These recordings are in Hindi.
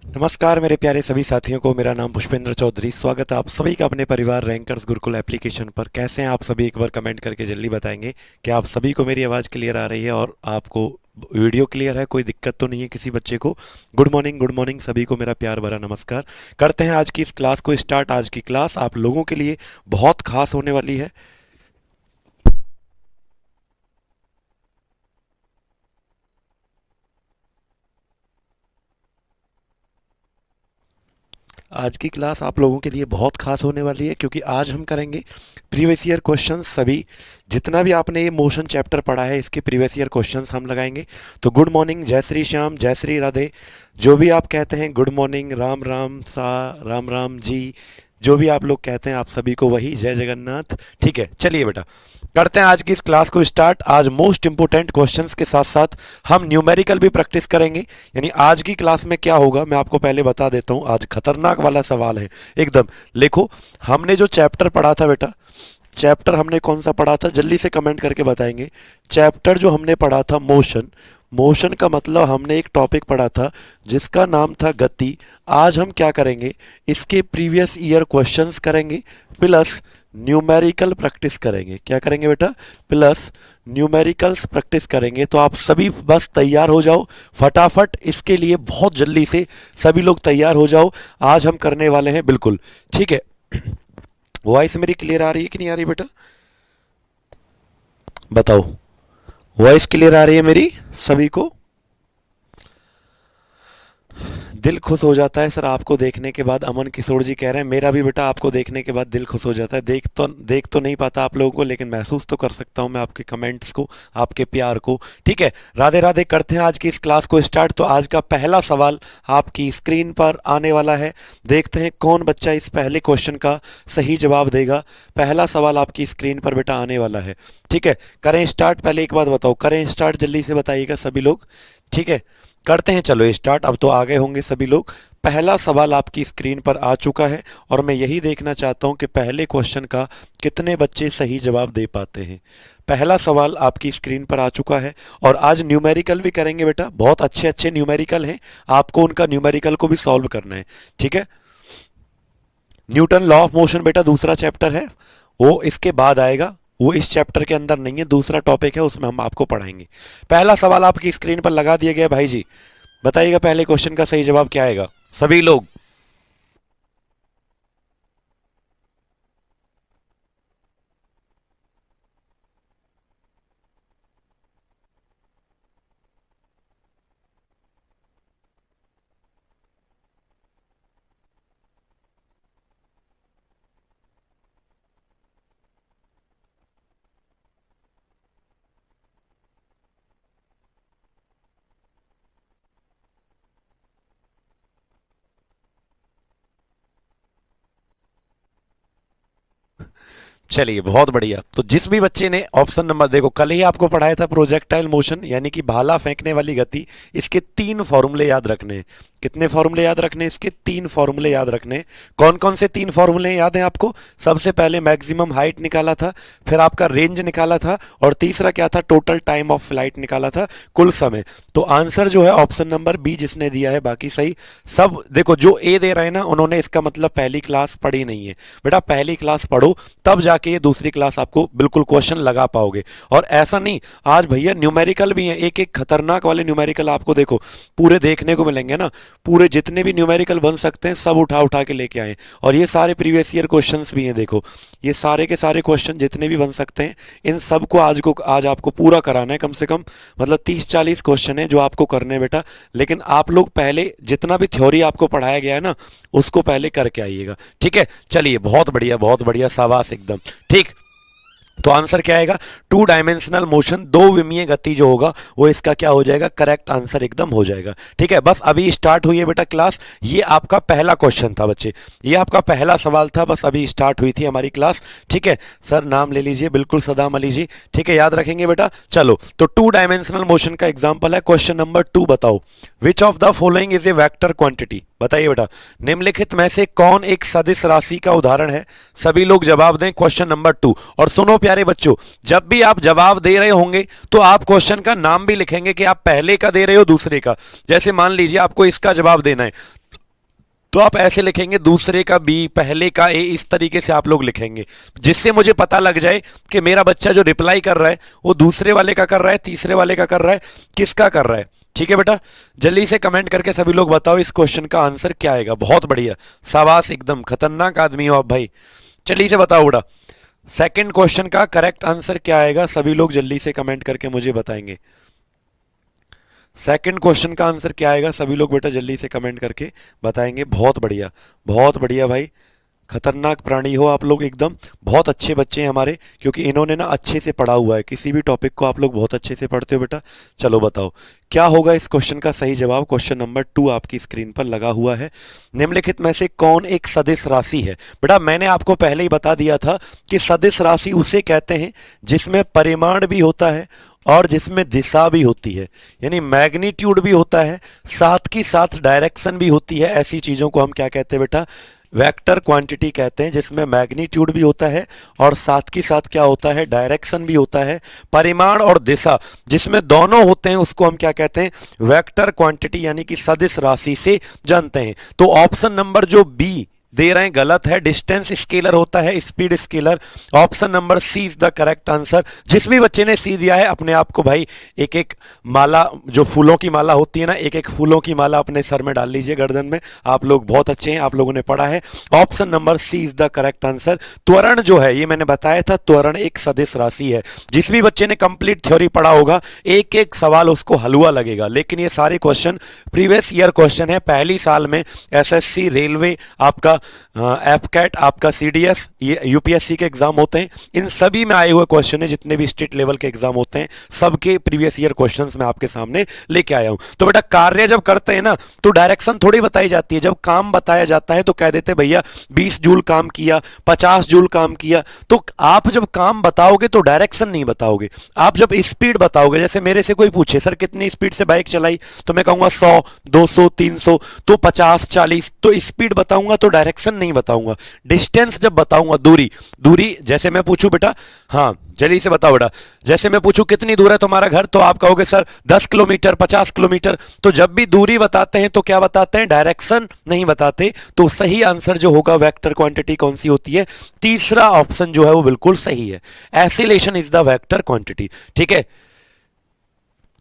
नमस्कार मेरे प्यारे सभी साथियों को। मेरा नाम पुष्पेंद्र चौधरी। स्वागत है आप सभी का अपने परिवार रैंकर्स गुरुकुल एप्लीकेशन पर। कैसे हैं आप सभी? एक बार कमेंट करके जल्दी बताएंगे कि आप सभी को मेरी आवाज़ क्लियर आ रही है और आपको वीडियो क्लियर है, कोई दिक्कत तो नहीं है किसी बच्चे को। गुड मॉर्निंग सभी को मेरा प्यार भरा नमस्कार। करते हैं आज की इस क्लास को स्टार्ट। आज की क्लास आप लोगों के लिए बहुत खास होने वाली है। आज की क्लास आप लोगों के लिए बहुत खास होने वाली है क्योंकि आज हम करेंगे प्रीवियस ईयर क्वेश्चंस। सभी जितना भी आपने ये मोशन चैप्टर पढ़ा है इसके प्रीवियस ईयर क्वेश्चंस हम लगाएंगे। तो गुड मॉर्निंग, जय श्री श्याम, जय श्री राधे, जो भी आप कहते हैं। गुड मॉर्निंग, राम राम सा, राम राम जी, जो भी आप लोग कहते हैं आप सभी को वही जय जगन्नाथ। ठीक है, चलिए बेटा करते हैं आज की इस क्लास को स्टार्ट। आज मोस्ट इंपोर्टेंट क्वेश्चंस के साथ साथ हम न्यूमेरिकल भी प्रैक्टिस करेंगे। यानी आज की क्लास में क्या होगा मैं आपको पहले बता देता हूं। आज खतरनाक वाला सवाल है एकदम। देखो, हमने जो चैप्टर पढ़ा था बेटा, चैप्टर हमने कौन सा पढ़ा था जल्दी से कमेंट करके बताएंगे। चैप्टर जो हमने पढ़ा था मोशन, मोशन का मतलब हमने एक टॉपिक पढ़ा था जिसका नाम था गति। आज हम क्या करेंगे, इसके प्रीवियस ईयर क्वेश्चंस करेंगे प्लस न्यूमेरिकल प्रैक्टिस करेंगे। क्या करेंगे बेटा? प्लस न्यूमेरिकल्स प्रैक्टिस करेंगे। तो आप सभी बस तैयार हो जाओ फटाफट, इसके लिए बहुत जल्दी से सभी लोग तैयार हो जाओ। आज हम करने वाले हैं बिल्कुल, ठीक है। वॉइस मेरी क्लियर आ रही है कि नहीं आ रही बेटा? बताओ, वॉइस क्लियर आ रही है मेरी सभी को? दिल खुश हो जाता है सर आपको देखने के बाद। अमन किशोर जी कह रहे हैं मेरा भी बेटा आपको देखने के बाद दिल खुश हो जाता है। देख तो नहीं पाता आप लोगों को, लेकिन महसूस तो कर सकता हूं मैं आपके कमेंट्स को, आपके प्यार को। ठीक है, राधे राधे। करते हैं आज की इस क्लास को स्टार्ट। तो आज का पहला सवाल आपकी स्क्रीन पर आने वाला है। देखते हैं कौन बच्चा इस पहले क्वेश्चन का सही जवाब देगा। पहला सवाल आपकी स्क्रीन पर बेटा आने वाला है। ठीक है, करें स्टार्ट। पहले एक बात बताओ, करें स्टार्ट? जल्दी से बताइएगा सभी लोग। ठीक है, करते हैं चलो स्टार्ट। अब तो आ गए होंगे सभी लोग। पहला सवाल आपकी स्क्रीन पर आ चुका है और मैं यही देखना चाहता हूं कि पहले क्वेश्चन का कितने बच्चे सही जवाब दे पाते हैं। पहला सवाल आपकी स्क्रीन पर आ चुका है और आज न्यूमेरिकल भी करेंगे बेटा। बहुत अच्छे अच्छे न्यूमेरिकल हैं, आपको उनका न्यूमेरिकल को भी सॉल्व करना है। ठीक है, न्यूटन लॉ ऑफ मोशन बेटा दूसरा चैप्टर है, वो इसके बाद आएगा। वो इस चैप्टर के अंदर नहीं है, दूसरा टॉपिक है, उसमें हम आपको पढ़ाएंगे। पहला सवाल आपकी स्क्रीन पर लगा दिया गया भाई जी। बताइएगा पहले क्वेश्चन का सही जवाब क्या आएगा सभी लोग। चलिए बहुत बढ़िया। तो जिस भी बच्चे ने ऑप्शन नंबर, देखो कल ही आपको पढ़ाया था प्रोजेक्टाइल मोशन यानी कि भाला फेंकने वाली गति, इसके 3 फॉर्मूले याद रखने हैं। कितने फॉर्मूले याद रखने हैं? इसके 3 फॉर्मूले याद रखने हैं। कौन कौन से 3 फॉर्मूले याद हैं आपको? सबसे पहले मैक्सिमम हाइट निकाला था, फिर आपका रेंज निकाला था, और तीसरा क्या था? टोटल टाइम ऑफ फ्लाइट निकाला था, कुल समय। तो आंसर जो है ऑप्शन नंबर बी जिसने दिया है, बाकी सही सब। देखो जो ए दे रहे हैं ना उन्होंने, इसका मतलब पहली क्लास पढ़ी नहीं है बेटा। पहली क्लास पढ़ो तब जाके ये दूसरी क्लास आपको बिल्कुल क्वेश्चन लगा पाओगे। और ऐसा नहीं, आज भैया न्यूमेरिकल भी है, एक एक खतरनाक वाले न्यूमेरिकल आपको देखो पूरे देखने को मिलेंगे ना। पूरे जितने भी न्यूमेरिकल बन सकते हैं सब उठा उठा के लेके आए। और ये सारे प्रीवियस ईयर क्वेश्चंस भी हैं। देखो ये सारे के सारे क्वेश्चन जितने भी बन सकते हैं इन सबको आज आपको पूरा कराना है। कम से कम मतलब 30-40 क्वेश्चन है जो आपको करने हैं बेटा। लेकिन आप लोग पहले जितना भी थ्योरी आपको पढ़ाया गया है ना उसको पहले करके आइएगा। ठीक है, चलिए बहुत बढ़िया, शाबाश एकदम ठीक। तो आंसर क्या आएगा? 2 डायमेंशनल मोशन, 2 विमीय गति जो होगा वो इसका क्या हो जाएगा? करेक्ट आंसर एकदम हो जाएगा। ठीक है, बस अभी स्टार्ट हुई है बेटा क्लास। ये आपका पहला क्वेश्चन था बच्चे, ये आपका पहला सवाल था, बस अभी स्टार्ट हुई थी हमारी क्लास। ठीक है सर, नाम ले लीजिए बिल्कुल, सदाम अली जी। ठीक है, याद रखेंगे बेटा। चलो तो 2 डायमेंशनल मोशन का एग्जाम्पल है क्वेश्चन नंबर 2। बताओ which of the following is a vector quantity. बताइए बेटा निम्नलिखित में से कौन एक सदिश राशि का उदाहरण है? सभी लोग जवाब दें क्वेश्चन नंबर 2। और सुनो प्यारे बच्चों, जब भी आप जवाब दे रहे होंगे तो आप क्वेश्चन का नाम भी लिखेंगे कि आप पहले का दे रहे हो दूसरे का। जैसे मान लीजिए आपको इसका जवाब देना है तो आप ऐसे लिखेंगे, दूसरे का बी, पहले का ए, इस तरीके से आप लोग लिखेंगे, जिससे मुझे पता लग जाए कि मेरा बच्चा जो रिप्लाई कर रहा है वो दूसरे वाले का कर रहा है, तीसरे वाले का कर रहा है, किसका कर रहा है। ठीक है बेटा, जल्दी से कमेंट करके सभी लोग बताओ इस क्वेश्चन का आंसर क्या आएगा। बहुत बढ़िया, शाबाश, एकदम खतरनाक आदमी हो आप भाई। जल्दी से बताओ बेटा, सेकंड क्वेश्चन का करेक्ट आंसर क्या आएगा, सभी लोग जल्दी से कमेंट करके मुझे बताएंगे। सेकंड क्वेश्चन का आंसर क्या आएगा, सभी लोग बेटा जल्दी से कमेंट करके बताएंगे। बहुत बढ़िया भाई, खतरनाक प्राणी हो आप लोग एकदम। बहुत अच्छे बच्चे हैं हमारे, क्योंकि इन्होंने ना अच्छे से पढ़ा हुआ है, किसी भी टॉपिक को आप लोग बहुत अच्छे से पढ़ते हो बेटा। चलो बताओ क्या होगा इस क्वेश्चन का सही जवाब। क्वेश्चन नंबर 2 आपकी स्क्रीन पर लगा हुआ है। निम्नलिखित में से कौन एक सदिश राशि है। बेटा मैंने आपको पहले ही बता दिया था कि सदिश राशि उसे कहते हैं जिसमें परिमाण भी होता है और जिसमें दिशा भी होती है, यानी मैग्नीट्यूड भी होता है, साथ की साथ डायरेक्शन भी होती है। ऐसी चीजों को हम क्या कहते हैं बेटा, वेक्टर क्वांटिटी कहते हैं, जिसमें मैग्नीट्यूड भी होता है और साथ की साथ क्या होता है, डायरेक्शन भी होता है। परिमाण और दिशा जिसमें दोनों होते हैं उसको हम क्या कहते हैं, वेक्टर क्वांटिटी यानी कि सदिश राशि से जानते हैं। तो ऑप्शन नंबर जो बी दे रहे हैं गलत है, डिस्टेंस स्केलर होता है, speed scalar. Option number C is the correct answer. जिस भी बच्चे ने सी दिया है अपने आप को भाई एक एक माला, जो फूलों की माला होती है ना, एक एक फूलों की माला अपने सर में डाल लीजिए, गर्दन में। आप लोग बहुत अच्छे हैं, आप लोगों ने पढ़ा है। Option number C is the correct answer. त्वरण जो है, ये मैंने बताया था, त्वरण एक सदिश राशि है। जिस भी बच्चे ने कंप्लीट थ्योरी पढ़ा होगा, एक एक सवाल उसको हलवा लगेगा। लेकिन ये सारे क्वेश्चन प्रीवियस ईयर क्वेश्चन है। पहली साल में एसएससी, रेलवे, आपका एफकैट, आपका सीडीएस, ये यूपीएससी के एग्जाम होते हैं, इन सभी में आए हुए क्वेश्चन है। जितने भी स्टेट लेवल के एग्जाम होते हैं सबके प्रीवियस ईयर क्वेश्चंस मैं आपके सामने लेके आया हूं। तो बेटा कार्य जब करते हैं ना तो डायरेक्शन थोड़ी बताई जाती है, जब काम बताया जाता है तो कह देते भैया 20 जूल काम किया, 50 जूल काम किया। तो आप जब काम बताओगे तो डायरेक्शन नहीं बताओगे, आप जब स्पीड बताओगे। जैसे मेरे से कोई पूछे सर कितनी स्पीड से बाइक चलाई, तो मैं कहूंगा 100, 200, 300, तो 50, 40, तो स्पीड बताऊंगा तो डायरेक्शन नहीं बताऊंगा। डिस्टेंस जब बताऊंगा, दूरी, दूरी जैसे मैं पूछूं बेटा, हाँ जल्दी से बताओ बेटा, जैसे मैं पूछूं कितनी दूर है तुम्हारा घर, तो आप कहोगे सर 10 किलोमीटर, 50 किलोमीटर। तो जब भी दूरी बताते हैं तो क्या बताते हैं, डायरेक्शन नहीं बताते। तो सही आंसर जो होगा वेक्टर क्वांटिटी कौन सी होती है, तीसरा ऑप्शन जो है वो बिल्कुल सही है। Acceleration is the vector quantity. ठीक है,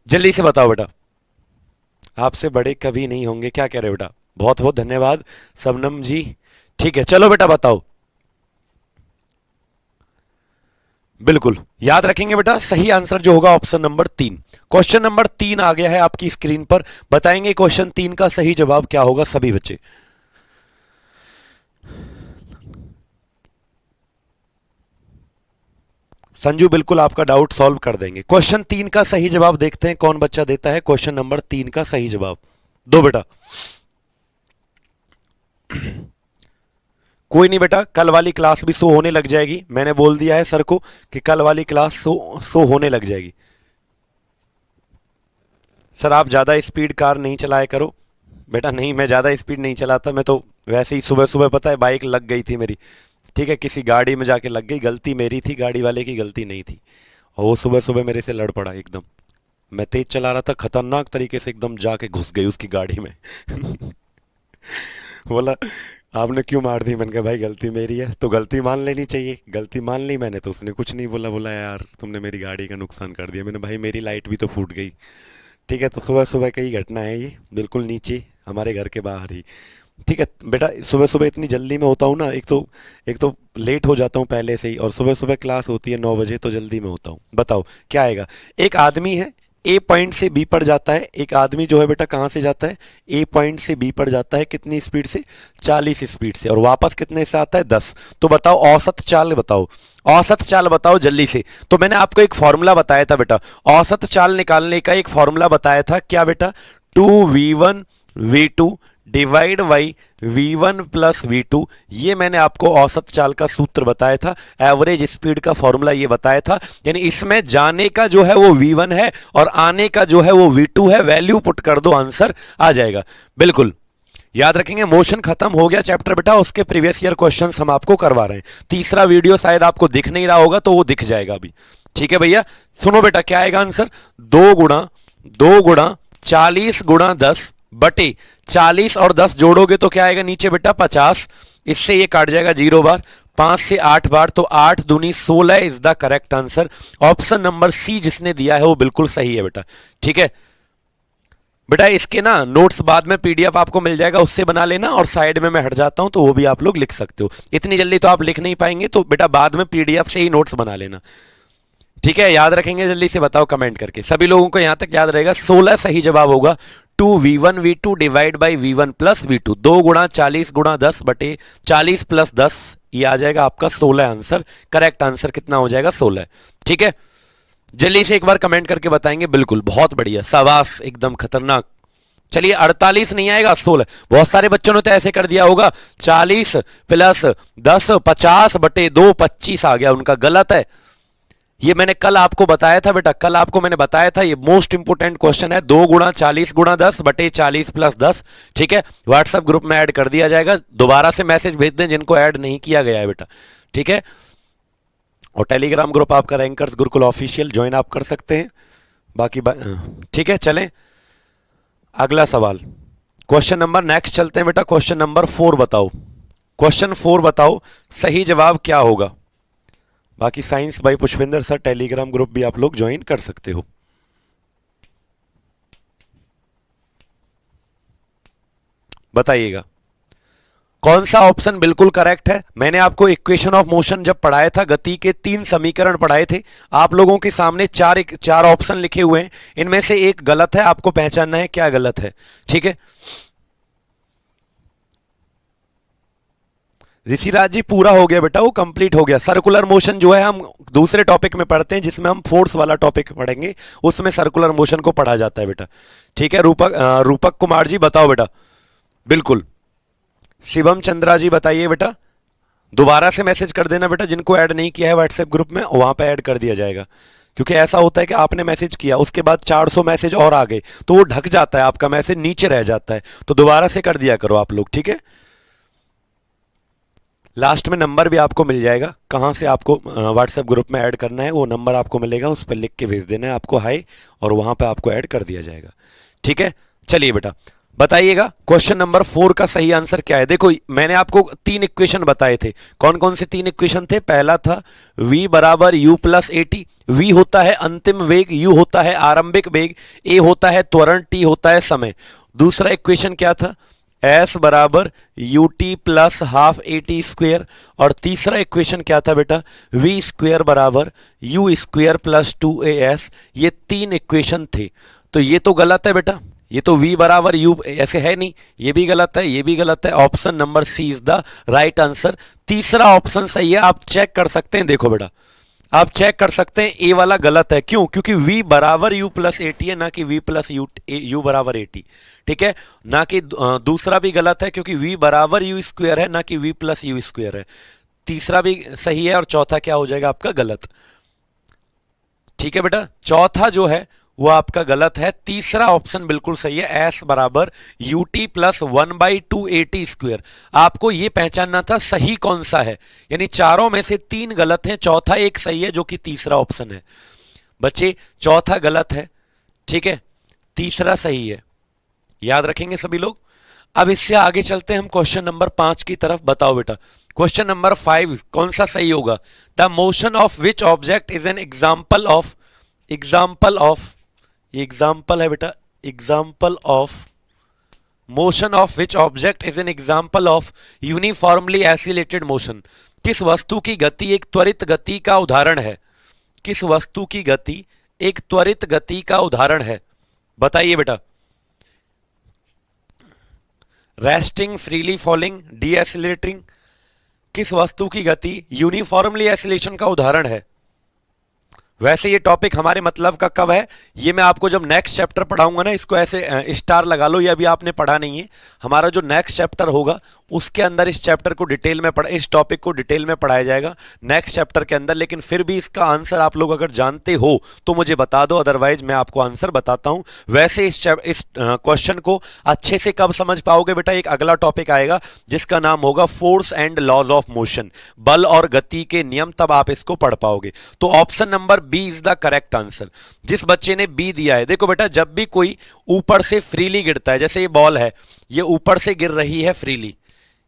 जल्दी से बताओ बेटा, आपसे बड़े कभी नहीं होंगे, क्या कह रहे हो बेटा। बहुत बहुत धन्यवाद सबनम जी। ठीक है, चलो बेटा बताओ, बिल्कुल याद रखेंगे बेटा, सही आंसर जो होगा ऑप्शन नंबर 3। क्वेश्चन नंबर 3 आ गया है आपकी स्क्रीन पर, बताएंगे क्वेश्चन 3 का सही जवाब क्या होगा सभी बच्चे। संजू बिल्कुल आपका डाउट सॉल्व कर देंगे। क्वेश्चन 3 का सही जवाब देखते हैं कौन बच्चा देता है क्वेश्चन नंबर 3 का सही जवाब। दो बेटा, कोई नहीं बेटा, कल वाली क्लास भी शो होने लग जाएगी। मैंने बोल दिया है सर को कि कल वाली क्लास शो होने लग जाएगी। सर आप ज़्यादा स्पीड कार नहीं चलाया करो बेटा। नहीं, मैं ज़्यादा स्पीड नहीं चलाता, मैं तो वैसे ही सुबह सुबह पता है बाइक लग गई थी मेरी। ठीक है, किसी गाड़ी में जाके लग गई, गलती मेरी थी, गाड़ी वाले की गलती नहीं थी। और वो सुबह सुबह मेरे से लड़ पड़ा एकदम। मैं तेज चला रहा था, खतरनाक तरीके से एकदम जाके घुस गई उसकी गाड़ी में। बोला आपने क्यों मार दी। मैंने कहा भाई गलती मेरी है, तो गलती मान लेनी चाहिए। गलती मान ली मैंने, तो उसने कुछ नहीं बोला। बोला यार तुमने मेरी गाड़ी का नुकसान कर दिया। मैंने भाई मेरी लाइट भी तो फूट गई। ठीक है, तो सुबह सुबह की घटना है ये, बिल्कुल नीचे हमारे घर के बाहर ही। ठीक है बेटा, सुबह सुबह इतनी जल्दी में होता हूँ ना, एक तो लेट हो जाता हूँ पहले से ही, और सुबह सुबह क्लास होती है 9 बजे, तो जल्दी में होता हूँ। बताओ क्या आएगा। एक आदमी है, ए पॉइंट से बी पर जाता है। एक आदमी जो है बेटा कहाँ से जाता है, ए पॉइंट से बी पर जाता है, कितनी स्पीड से, 40 स्पीड से, और वापस कितने से आता है, 10। तो बताओ औसत चाल बताओ, औसत चाल बताओ जल्दी से। तो मैंने आपको एक फॉर्मूला बताया था बेटा, औसत चाल निकालने का एक फॉर्मूला बताया था, क्या बेटा, 2v1v2 divide by v1 plus v2। ये मैंने आपको औसत चाल का सूत्र बताया था, एवरेज स्पीड का फॉर्मूला ये बताया था। यानी इसमें जाने का जो है वो v1 है और आने का जो है वो v2 है। वैल्यू पुट कर दो, आंसर आ जाएगा। बिल्कुल याद रखेंगे। मोशन खत्म हो गया चैप्टर बेटा, उसके प्रीवियस ईयर क्वेश्चंस हम आपको करवा रहे हैं। तीसरा वीडियो शायद आपको दिख नहीं रहा होगा, तो वो दिख जाएगा अभी। ठीक है भैया, सुनो बेटा क्या आएगा आंसर, 2 गुणा 40 गुणा 10 बटे 40 और 10 जोड़ोगे तो क्या आएगा नीचे बेटा 50। इससे ये काट जाएगा 0 बार, 5 से 8 बार, तो 8 दूनी 16 is the correct answer. Option number C जिसने दिया है वो बिल्कुल सही है बेटा। ठीक है बेटा, इसके ना नोट्स बाद में पीडीएफ आपको मिल जाएगा, उससे बना लेना, और साइड में मैं हट जाता हूं तो वो भी आप लोग लिख सकते हो। इतनी जल्दी तो आप लिख नहीं पाएंगे, तो बेटा बाद में पीडीएफ से ही नोट्स बना लेना। ठीक है, याद रखेंगे, जल्दी से बताओ कमेंट करके। सभी लोगों को यहां तक याद रहेगा 16 सही जवाब होगा। 2v1v2 divide by v1 plus v2, 2 गुणा 40 गुणा 10 बटे 40 प्लस 10, ये आ जाएगा आपका 16 आंसर। करेक्ट आंसर कितना हो जाएगा 16। ठीक है, जल्दी से एक बार कमेंट करके बताएंगे। बिल्कुल, बहुत बढ़िया, शाबाश, एकदम खतरनाक। चलिए 48 नहीं आएगा, 16। बहुत सारे बच्चों ने तो ऐसे कर दिया होगा 40 प्लस 10 50 बटे 2 25 आ गया उनका, गलत है। ये मैंने कल आपको बताया था बेटा, कल आपको मैंने बताया था, ये मोस्ट इंपोर्टेंट क्वेश्चन है। 2 गुणा 40 गुणा 10 बटे 40 प्लस 10। ठीक है, व्हाट्सएप ग्रुप में ऐड कर दिया जाएगा, दोबारा से मैसेज भेज दें जिनको ऐड नहीं किया गया है बेटा। ठीक है, और टेलीग्राम ग्रुप आपका रैंकर्स गुरुकुल ऑफिशियल ज्वाइन आप कर सकते हैं। बाकी ठीक है, चलें अगला सवाल, क्वेश्चन नंबर नेक्स्ट चलते हैं बेटा। क्वेश्चन नंबर 4 बताओ, क्वेश्चन 4 बताओ सही जवाब क्या होगा। बाकी science by Pushpendra sir Telegram group भी आप लोग ज्वाइन कर सकते हो। बताइएगा कौन सा ऑप्शन बिल्कुल करेक्ट है। मैंने आपको इक्वेशन ऑफ मोशन जब पढ़ाया था, गति के 3 समीकरण पढ़ाए थे, आप लोगों के सामने चार ऑप्शन लिखे हुए हैं, इनमें से एक गलत है, आपको पहचानना है क्या गलत है। ठीक है ऋषिराज जी, पूरा हो गया बेटा, वो कंप्लीट हो गया। सर्कुलर मोशन जो है हम दूसरे टॉपिक में पढ़ते हैं, जिसमें हम फोर्स वाला टॉपिक पढ़ेंगे, उसमें सर्कुलर मोशन को पढ़ा जाता है बेटा। ठीक है, रूपक कुमार जी बताओ बेटा। बिल्कुल, शिवम चंद्रा जी बताइए बेटा। दोबारा से मैसेज कर देना बेटा, जिनको ऐड नहीं किया है व्हाट्सएप ग्रुप में वहां पे ऐड कर दिया जाएगा, क्योंकि ऐसा होता है कि आपने मैसेज किया, उसके बाद 400 मैसेज और आ गए तो वो ढक जाता है, आपका मैसेज नीचे रह जाता है, तो दोबारा से कर दिया करो आप लोग। ठीक है, लास्ट में नंबर भी आपको मिल जाएगा, कहाँ से आपको व्हाट्सएप ग्रुप में ऐड करना है वो नंबर आपको मिलेगा, उस पर लिख के भेज देना है आपको हाय, और वहां पे आपको ऐड कर दिया जाएगा। ठीक है, चलिए बेटा बताइएगा क्वेश्चन नंबर 4 का सही आंसर क्या है। देखो मैंने आपको 3 इक्वेशन बताए थे, कौन कौन से 3 इक्वेशन थे। पहला था v बराबर u plus A T, v होता है अंतिम वेग, u होता है आरंभिक वेग, a होता है त्वरण, t होता है समय। दूसरा इक्वेशन क्या था, s बराबर U T plus half A T square, और तीसरा इक्वेशन क्या था बेटा, v स्क्वेयर बराबर यू स्क्वेयर प्लस 2as। ये 3 इक्वेशन थे, तो ये तो गलत है बेटा, ये तो v बराबर u ऐसे है नहीं, ये भी गलत है, ये भी गलत है। Option number C is the right answer. तीसरा ऑप्शन सही है, आप चेक कर सकते हैं, देखो बेटा आप चेक कर सकते हैं, ए वाला गलत है। क्यों? क्योंकि v बराबर u प्लस ए टी है, ना कि v प्लस यू बराबर ए टी। ठीक है, ना कि दूसरा भी गलत है, क्योंकि v बराबर यू स्क्वेयर है, ना कि v प्लस यू स्क्वेयर है। तीसरा भी सही है, और चौथा क्या हो जाएगा आपका, गलत। ठीक है बेटा, चौथा जो है वो आपका गलत है, तीसरा ऑप्शन बिल्कुल सही है, s बराबर U T plus 1/2 A T square. आपको ये पहचानना था सही कौन सा है, यानी चारों में से 3 गलत हैं, चौथा एक सही है जो कि तीसरा ऑप्शन है। बच्चे चौथा गलत है, ठीक है, तीसरा सही है, याद रखेंगे सभी लोग। अब इससे आगे चलते हैं हम क्वेश्चन नंबर 5 की तरफ। बताओ बेटा क्वेश्चन नंबर 5 कौन सा सही होगा। The motion of which object is an example of, example है बेटा, example of motion of which object is an example of uniformly acylated motion. किस वस्तु की गति एक त्वरित गति का उदाहरण है, किस वस्तु की गति एक त्वरित गति का उदाहरण है। बताइए बेटा, resting, freely falling, D oscillating, किस वस्तु की गति यूनिफॉर्मली एसिलेशन का उदाहरण है। वैसे ये टॉपिक हमारे मतलब का कब है, ये मैं आपको जब नेक्स्ट चैप्टर पढ़ाऊंगा ना, इसको ऐसे स्टार लगा लो, ये अभी आपने पढ़ा नहीं है। हमारा जो नेक्स्ट चैप्टर होगा उसके अंदर इस चैप्टर को डिटेल में इस टॉपिक को डिटेल में पढ़ाया जाएगा नेक्स्ट चैप्टर के अंदर। लेकिन फिर भी इसका आंसर आप लोग अगर जानते हो तो मुझे बता दो, अदरवाइज मैं आपको आंसर बताता हूं। वैसे इस क्वेश्चन को अच्छे से कब समझ पाओगे बेटा, एक अगला टॉपिक आएगा जिसका नाम होगा force and laws of motion, बल और गति के नियम, तब आप इसको पढ़ पाओगे। तो option number B is the correct answer. जिस बच्चे ने बी दिया है, देखो बेटा जब भी कोई ऊपर से फ्रीली गिरता है, जैसे ये बॉल है, ये ऊपर से गिर रही है फ्रीली,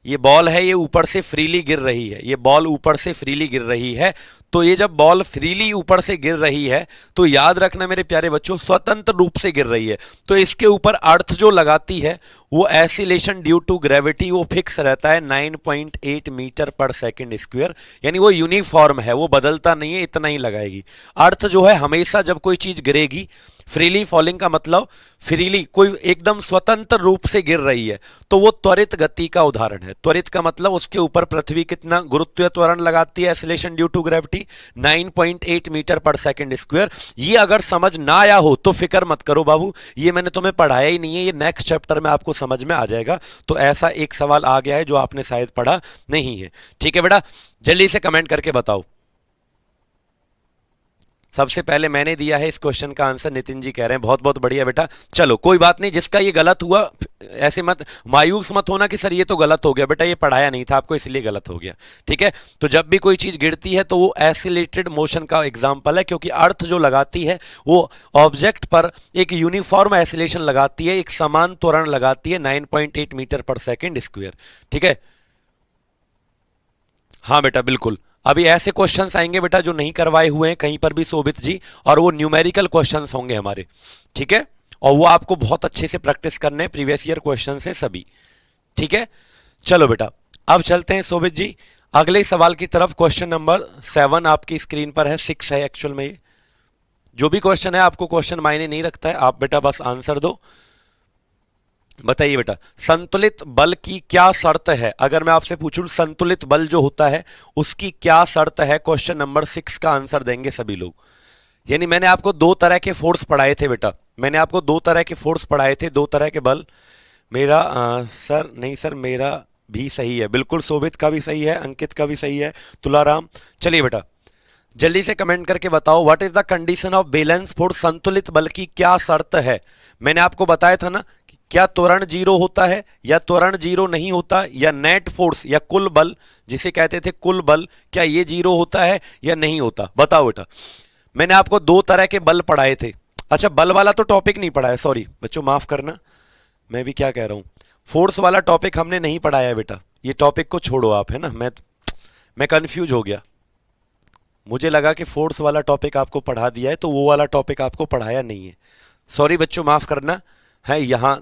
ये बॉल है, ये ऊपर से फ्रीली गिर रही है, ये बॉल ऊपर से फ्रीली गिर रही है, तो ये जब बॉल फ्रीली ऊपर से गिर रही है तो याद रखना मेरे प्यारे बच्चों, स्वतंत्र रूप से गिर रही है, तो इसके ऊपर अर्थ जो लगाती है वो एसिलेशन ड्यू टू ग्रेविटी वो फिक्स रहता है 9.8 मीटर पर सेकंड स्क्वायर, यानी वो यूनिफॉर्म है, वो बदलता नहीं है, इतना ही लगाएगी। अर्थ जो है हमेशा जब कोई चीज गिरेगी, फ्रीली फॉलिंग का मतलब फ्रीली कोई एकदम स्वतंत्र रूप से गिर रही है, तो वो त्वरित गति का उदाहरण है। त्वरित का मतलब उसके ऊपर पृथ्वी कितना गुरुत्वीय त्वरण लगाती है, acceleration due to gravity 9.8 metre पर सेकंड स्क्वायर। ये अगर समझ ना आया हो तो फिक्र मत करो बाबू, ये मैंने तुम्हें पढ़ाया ही नहीं है, ये नेक्स्ट चैप्टर में आपको समझ में आ जाएगा। तो ऐसा एक सवाल आ गया है जो आपने शायद पढ़ा नहीं है। ठीक है बेटा, जल्दी से कमेंट करके बताओ। सबसे पहले मैंने दिया है इस क्वेश्चन का आंसर, नितिन जी कह रहे हैं बहुत बहुत बढ़िया बेटा। चलो कोई बात नहीं, जिसका ये गलत हुआ ऐसे मत मायूस मत होना कि सर ये तो गलत हो गया, बेटा ये पढ़ाया नहीं था आपको इसलिए गलत हो गया। ठीक है, तो जब भी कोई चीज गिरती है तो वो एसिलेटेड मोशन का एग्जांपल है, क्योंकि अर्थ जो लगाती है वो ऑब्जेक्ट पर एक यूनिफॉर्म एसिलेशन लगाती है, एक समान त्वरण लगाती है 9.8 मीटर पर सेकेंड स्क्वायर। ठीक है, हाँ बेटा बिल्कुल। अभी ऐसे क्वेश्चंस आएंगे बेटा जो नहीं करवाए हुए हैं कहीं पर भी शोभित जी, और वो न्यूमेरिकल क्वेश्चंस होंगे हमारे। ठीक है, और वो आपको बहुत अच्छे से प्रैक्टिस करने हैं, प्रीवियस ईयर क्वेश्चन है सभी। ठीक है, चलो बेटा अब चलते हैं शोभित जी अगले सवाल की तरफ। क्वेश्चन नंबर 7 आपकी स्क्रीन पर है, 6 है एक्चुअल में। ये जो भी क्वेश्चन है आपको क्वेश्चन मायने नहीं रखता है, आप बेटा बस आंसर दो। बताइए बेटा, संतुलित बल की क्या शर्त है? अगर मैं आपसे पूछूं संतुलित बल जो होता है उसकी क्या शर्त है, क्वेश्चन नंबर 6 का आंसर देंगे सभी लोग। यानी मैंने आपको दो तरह के फोर्स पढ़ाए थे बेटा, मैंने आपको दो तरह के फोर्स पढ़ाए थे, दो तरह के बल। मेरा सर नहीं सर, मेरा भी सही है, बिल्कुल शोभित का भी सही है, अंकित का भी सही है, तुलाराम। चलिए बेटा जल्दी से कमेंट करके बताओ, what is the condition of balance force? संतुलित बल की क्या शर्त है? मैंने आपको बताया था ना, क्या त्वरण जीरो होता है या त्वरण जीरो नहीं होता, या नेट फोर्स या कुल बल जिसे कहते थे कुल बल, क्या ये जीरो होता है या नहीं होता? बताओ बेटा। मैंने आपको दो तरह के बल पढ़ाए थे। अच्छा बल वाला तो टॉपिक नहीं पढ़ाया, सॉरी बच्चों माफ करना, मैं भी क्या कह रहा हूं, फोर्स वाला टॉपिक हमने नहीं पढ़ाया बेटा, ये टॉपिक को छोड़ो आप, है ना। मैं कंफ्यूज हो गया, मुझे लगा कि फोर्स वाला टॉपिक आपको पढ़ा दिया है, तो वो वाला टॉपिक आपको पढ़ाया नहीं है। सॉरी बच्चों माफ करना है, यहां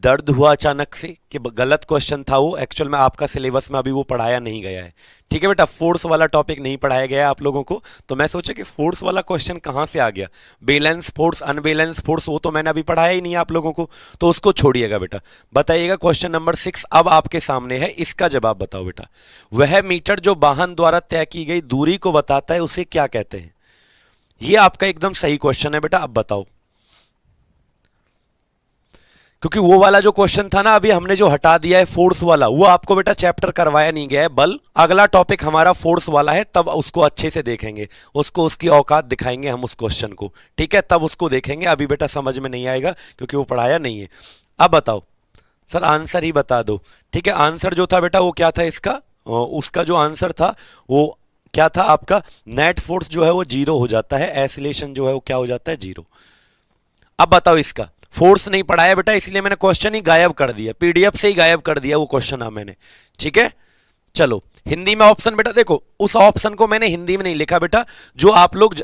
दर्द हुआ अचानक से कि गलत क्वेश्चन था वो, एक्चुअल में आपका सिलेबस में अभी वो पढ़ाया नहीं गया है। ठीक है बेटा, फोर्स वाला टॉपिक नहीं पढ़ाया गया है आप लोगों को, तो मैं सोचा कि फोर्स वाला क्वेश्चन कहां से आ गया, बैलेंस फोर्स अनबैलेंस फोर्स वो तो मैंने अभी पढ़ाया ही नहीं है आप लोगों को, तो उसको छोड़िएगा बेटा। बताइएगा क्वेश्चन नंबर 6 अब आपके सामने है, इसका जवाब बताओ बेटा। वह मीटर जो वाहन द्वारा तय की गई दूरी को बताता है उसे क्या कहते हैं? ये आपका एकदम सही क्वेश्चन है बेटा, अब बताओ। क्योंकि वो वाला जो क्वेश्चन था ना अभी हमने जो हटा दिया है फोर्स वाला, वो आपको बेटा चैप्टर करवाया नहीं गया है, बल अगला टॉपिक हमारा फोर्स वाला है, तब उसको अच्छे से देखेंगे, उसको उसकी औकात दिखाएंगे हम उस क्वेश्चन को। ठीक है, तब उसको देखेंगे, अभी बेटा समझ में नहीं आएगा क्योंकि वो पढ़ाया नहीं है। अब बताओ सर, आंसर ही बता दो। ठीक है, आंसर जो था बेटा वो क्या था इसका, उसका जो आंसर था वो क्या था आपका, नेट फोर्स जो है वो जीरो हो जाता है, एसिलेशन जो है वो क्या हो जाता है, जीरो। अब बताओ, इसका फोर्स नहीं पढ़ाया बेटा इसलिए मैंने क्वेश्चन ही गायब कर दिया, पीडीएफ से ही गायब कर दिया वो क्वेश्चन मैंने। ठीक है, चलो हिंदी में ऑप्शन बेटा देखो, उस ऑप्शन को मैंने हिंदी में नहीं लिखा बेटा, जो आप लोग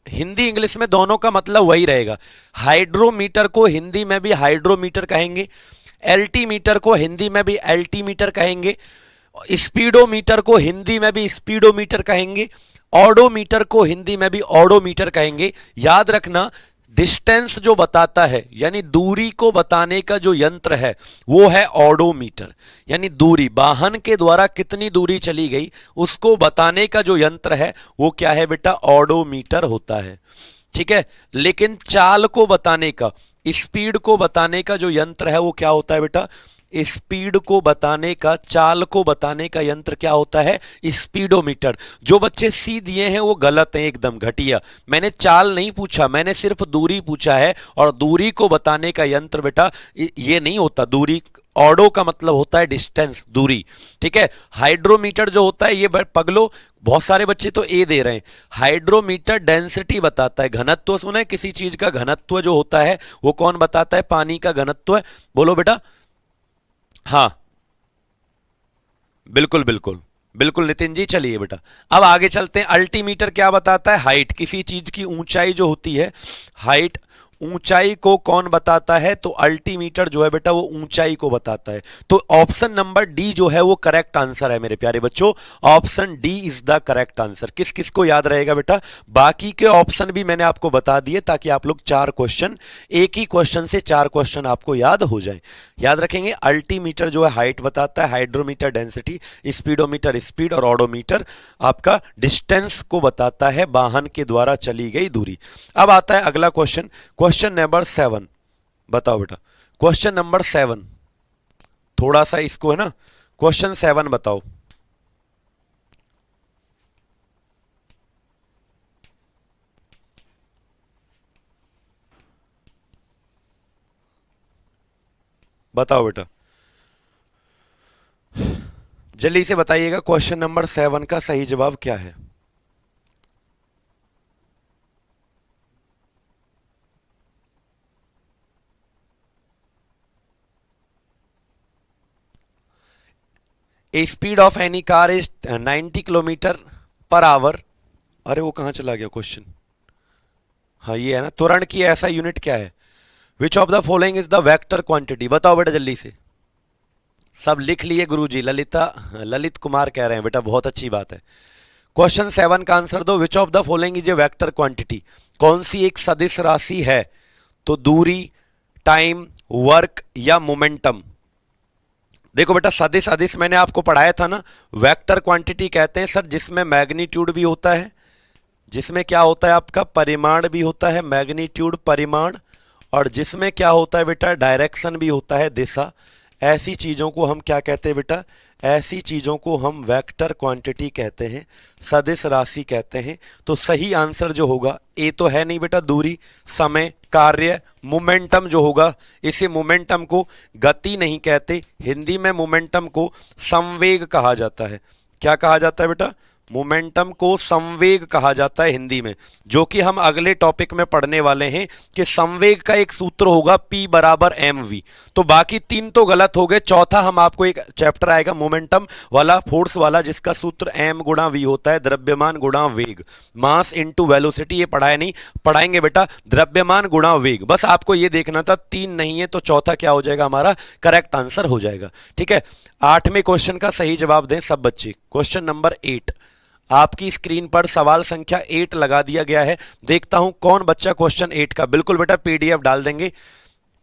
हिंदी इंग्लिश में दोनों का मतलब वही रहेगा। हाइड्रोमीटर को हिंदी में भी हाइड्रोमीटर कहेंगे, एल्टीमीटर को हिंदी में भी एल्टीमीटर कहेंगे, स्पीडोमीटर को हिंदी में भी स्पीडोमीटर कहेंगे, ऑडोमीटर को हिंदी में भी ऑडोमीटर कहेंगे। याद रखना, डिस्टेंस जो बताता है यानी दूरी को बताने का जो यंत्र है वो है ऑडोमीटर, यानी दूरी, वाहन के द्वारा कितनी दूरी चली गई उसको बताने का जो यंत्र है वो क्या है बेटा, ऑडोमीटर होता है। ठीक है, लेकिन चाल को बताने का, स्पीड को बताने का जो यंत्र है वो क्या होता है बेटा, स्पीड को बताने का, चाल को बताने का यंत्र क्या होता है? स्पीडोमीटर। जो बच्चे सी दिए हैं वो गलत हैं, एकदम घटिया। मैंने चाल नहीं पूछा, मैंने सिर्फ दूरी पूछा है, और दूरी को बताने का यंत्र बेटा ये नहीं होता। दूरी, ऑडो का मतलब होता है डिस्टेंस, दूरी, ठीक है। हाइड्रोमीटर जो होता है, ये पगलो बहुत सारे बच्चे तो ए दे रहे हैं। हाइड्रोमीटर डेंसिटी बताता है, घनत्व। सुना है किसी चीज का घनत्व जो होता है वो कौन बताता है? पानी का घनत्व है। बोलो बेटा। हाँ, बिल्कुल बिल्कुल बिल्कुल नितिन जी। चलिए बेटा, अब आगे चलते हैं। अल्टीमीटर क्या बताता है? हाइट, किसी चीज की ऊंचाई जो होती है, हाइट, ऊंचाई को कौन बताता है? तो अल्टीमीटर जो है बेटा वो ऊंचाई को बताता है। तो ऑप्शन नंबर डी जो है वो करेक्ट आंसर है मेरे प्यारे बच्चों। Option D is the correct answer. किस किस को याद रहेगा बेटा? बाकी के ऑप्शन भी मैंने आपको बता दिए ताकि आप लोग चार क्वेश्चन, एक ही क्वेश्चन से चार क्वेश्चन आपको याद हो जाए। याद रखेंगे, अल्टीमीटर जो है हाइट बताता है, हाइड्रोमीटर डेंसिटी, स्पीडोमीटर स्पीड, और ऑडोमीटर आपका डिस्टेंस को बताता है, वाहन के द्वारा चली गई दूरी। अब आता है अगला क्वेश्चन, क्वेश्चन नंबर 7। बताओ बेटा, क्वेश्चन नंबर 7, थोड़ा सा इसको है ना, क्वेश्चन 7 बताओ। बताओ बेटा, जल्दी से बताइएगा, क्वेश्चन नंबर 7 का सही जवाब क्या है? ए speed of any car is 90 kilometre per our. अरे वो कहां चला गया क्वेश्चन? हाँ ये है ना, त्वरण की ऐसा यूनिट क्या है? Which of the following is the vector quantity? बताओ बेटा जल्दी से। सब लिख लिए गुरुजी। ललिता, ललित कुमार कह रहे हैं बेटा, बहुत अच्छी बात है। क्वेश्चन 7 का आंसर दो। Which of the following is a vector quantity? कौन सी एक सदिश राशि है? तो दूरी, टाइम, वर्क या मोमेंटम? देखो बेटा, सदिश अदिश मैंने आपको पढ़ाया था ना। वेक्टर क्वांटिटी कहते हैं सर जिसमें मैग्नीट्यूड भी होता है, जिसमें क्या होता है आपका परिमाण भी होता है, मैग्नीट्यूड परिमाण, और जिसमें क्या होता है बेटा डायरेक्शन भी होता है, दिशा। ऐसी चीज़ों को हम क्या कहते हैं बेटा? ऐसी चीज़ों को हम वेक्टर क्वांटिटी कहते हैं, सदिश राशि कहते हैं। तो सही आंसर जो होगा, ए तो है नहीं बेटा, दूरी, समय, कार्य, मोमेंटम जो होगा, इसे मोमेंटम को गति नहीं कहते, हिंदी में मोमेंटम को संवेग कहा जाता है। क्या कहा जाता है बेटा? मोमेंटम को संवेग कहा जाता है हिंदी में, जो कि हम अगले टॉपिक में पढ़ने वाले हैं कि संवेग का एक सूत्र होगा P बराबर एम वी। तो बाकी तीन तो गलत हो गए। चौथा हम आपको एक चैप्टर आएगा मोमेंटम वाला, फोर्स वाला, जिसका सूत्र m गुणा वी होता है, द्रव्यमान गुणा वेग, मास इनटू वेलोसिटी। ये पढ़ाया नहीं, पढ़ाएंगे बेटा, द्रव्यमान गुणा वेग। बस आपको ये देखना था, तीन नहीं है तो चौथा क्या हो जाएगा हमारा? करेक्ट आंसर हो जाएगा। ठीक है, 8वें क्वेश्चन का सही जवाब दें सब बच्चे। क्वेश्चन नंबर 8, आपकी स्क्रीन पर सवाल संख्या 8 लगा दिया गया है। देखता हूं कौन बच्चा क्वेश्चन 8 का, बिल्कुल बेटा पीडीएफ डाल देंगे।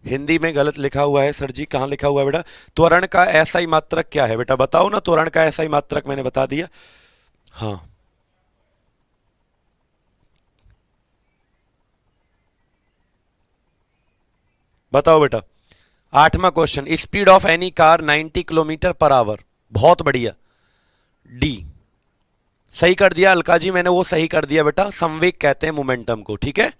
हिंदी में गलत लिखा हुआ है सर जी, कहां लिखा हुआ है बेटा? त्वरण का ऐसा मात्रक क्या है बेटा? बताओ ना, त्वरण का ऐसा मात्रक मैंने बता दिया। हाँ, बताओ बेटा। 8वां question, speed of any car 90 kilometre per hour. बहुत बढ़िया, डी सही कर दिया अलका जी, मैंने वो सही कर दिया बेटा, संवेग कहते हैं मोमेंटम को। ठीक है,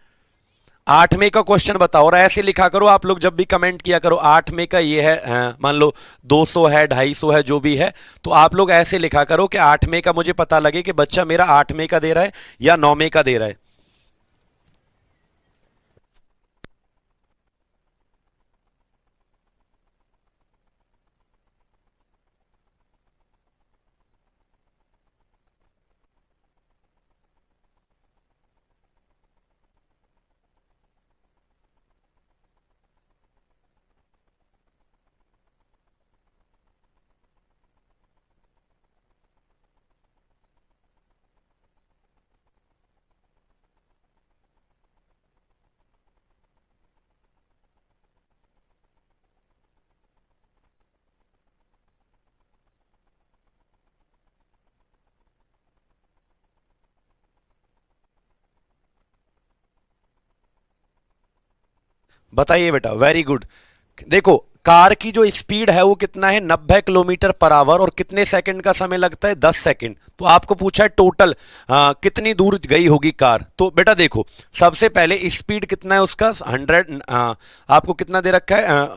8वें का क्वेश्चन बताओ, और ऐसे लिखा करो आप लोग जब भी कमेंट किया करो। 8वें का ये है, मान लो 200 है, 250 है, जो भी है, तो आप लोग ऐसे लिखा करो कि 8वें का मुझे पता लगे कि बच्चा मेरा 8वें का दे रहा है या 9वें का दे रहा है। बताइए बेटा, वेरी गुड। देखो, कार की जो स्पीड है वो कितना है 90 किलोमीटर पर आवर, और कितने सेकंड का समय लगता है 10 सेकंड। तो आपको पूछा है टोटल कितनी दूर गई होगी कार। तो बेटा देखो, सबसे पहले स्पीड कितना है उसका 100, आपको कितना दे रखा है,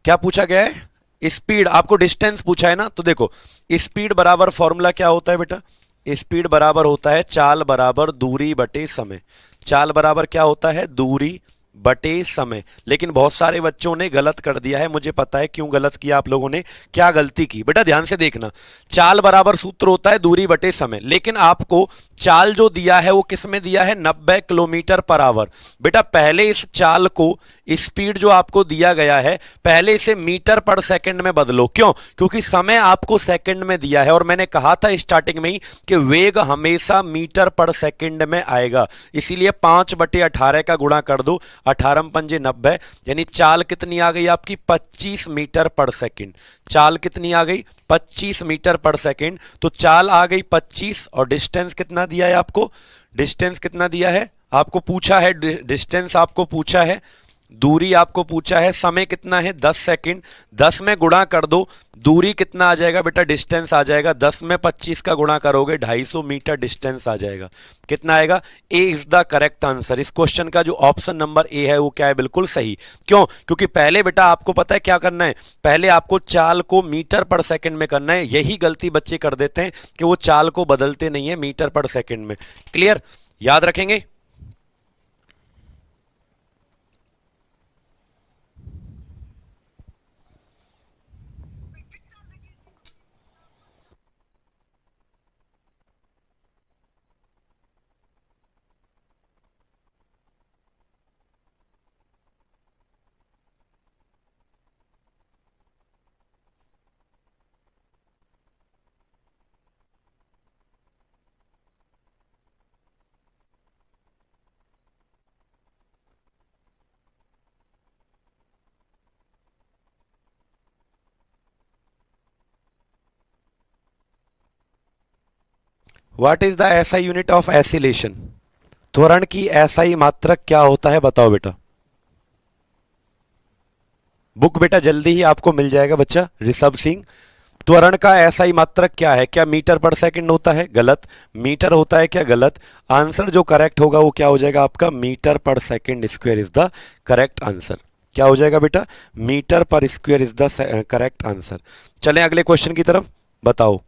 क्या पूछा गया है, स्पीड, आपको डिस्टेंस पूछा है ना। तो देखो स्पीड बराबर फॉर्मूला क्या होता है बेटा, स्पीड बराबर होता है चाल बराबर दूरी बटे समय। चाल बराबर क्या होता है, दूरी बटे समय। लेकिन बहुत सारे बच्चों ने गलत कर दिया है, मुझे पता है क्यों गलत किया आप लोगों ने, क्या गलती की बेटा, ध्यान से देखना। चाल बराबर सूत्र होता है दूरी बटे समय, लेकिन आपको चाल जो दिया है वो किस में दिया है, 90 किलोमीटर पर आवर। बेटा पहले इस चाल को, स्पीड जो आपको दिया गया है, पहले इसे मीटर पर सेकंड में बदलो। क्यों, क्योंकि समय आपको सेकंड में दिया है, और मैंने कहा था स्टार्टिंग में ही कि वेग हमेशा मीटर पर सेकंड में आएगा। इसीलिए 5/18 का गुणा कर दो, 18 पंजे 90, यानी चाल कितनी आ गई आपकी 25 मीटर पर सेकंड। चाल कितनी आ गई 25 मीटर पर सेकंड। तो चाल आ गई 25, और डिस्टेंस कितना दिया है आपको, डिस्टेंस कितना दिया है आपको पूछा है, डिस्टेंस आपको पूछा है, दूरी आपको पूछा है, समय कितना है 10 सेकंड। 10 में गुणा कर दो, दूरी कितना आ जाएगा बेटा, डिस्टेंस आ जाएगा, 10 में 25 का गुणा करोगे 250 मीटर डिस्टेंस आ जाएगा। कितना आएगा, ए इज द करेक्ट आंसर। इस क्वेश्चन का जो ऑप्शन नंबर ए है वो क्या है, बिल्कुल सही। क्यों, क्योंकि पहले बेटा आपको पता है क्या करना है, पहले आपको चाल को मीटर पर सेकंड में करना है। यही गलती बच्चे कर देते हैं कि वो चाल को बदलते नहीं है मीटर पर सेकंड में। क्लियर, याद रखेंगे। What is the SI unit of acceleration, त्वरण की एसआई मात्रक क्या होता है, बताओ बेटा। बुक बेटा जल्दी ही आपको मिल जाएगा बच्चा, ऋषभ सिंह। त्वरण का एसआई मात्रक क्या है, क्या मीटर पर सेकंड होता है, गलत। मीटर होता है क्या, गलत। आंसर जो करेक्ट होगा वो क्या हो जाएगा आपका, मीटर पर second square is the correct answer. क्या हो जाएगा बेटा, मीटर पर square is the correct answer. चलें अगले क्वेश्चन की तरफ, बताओ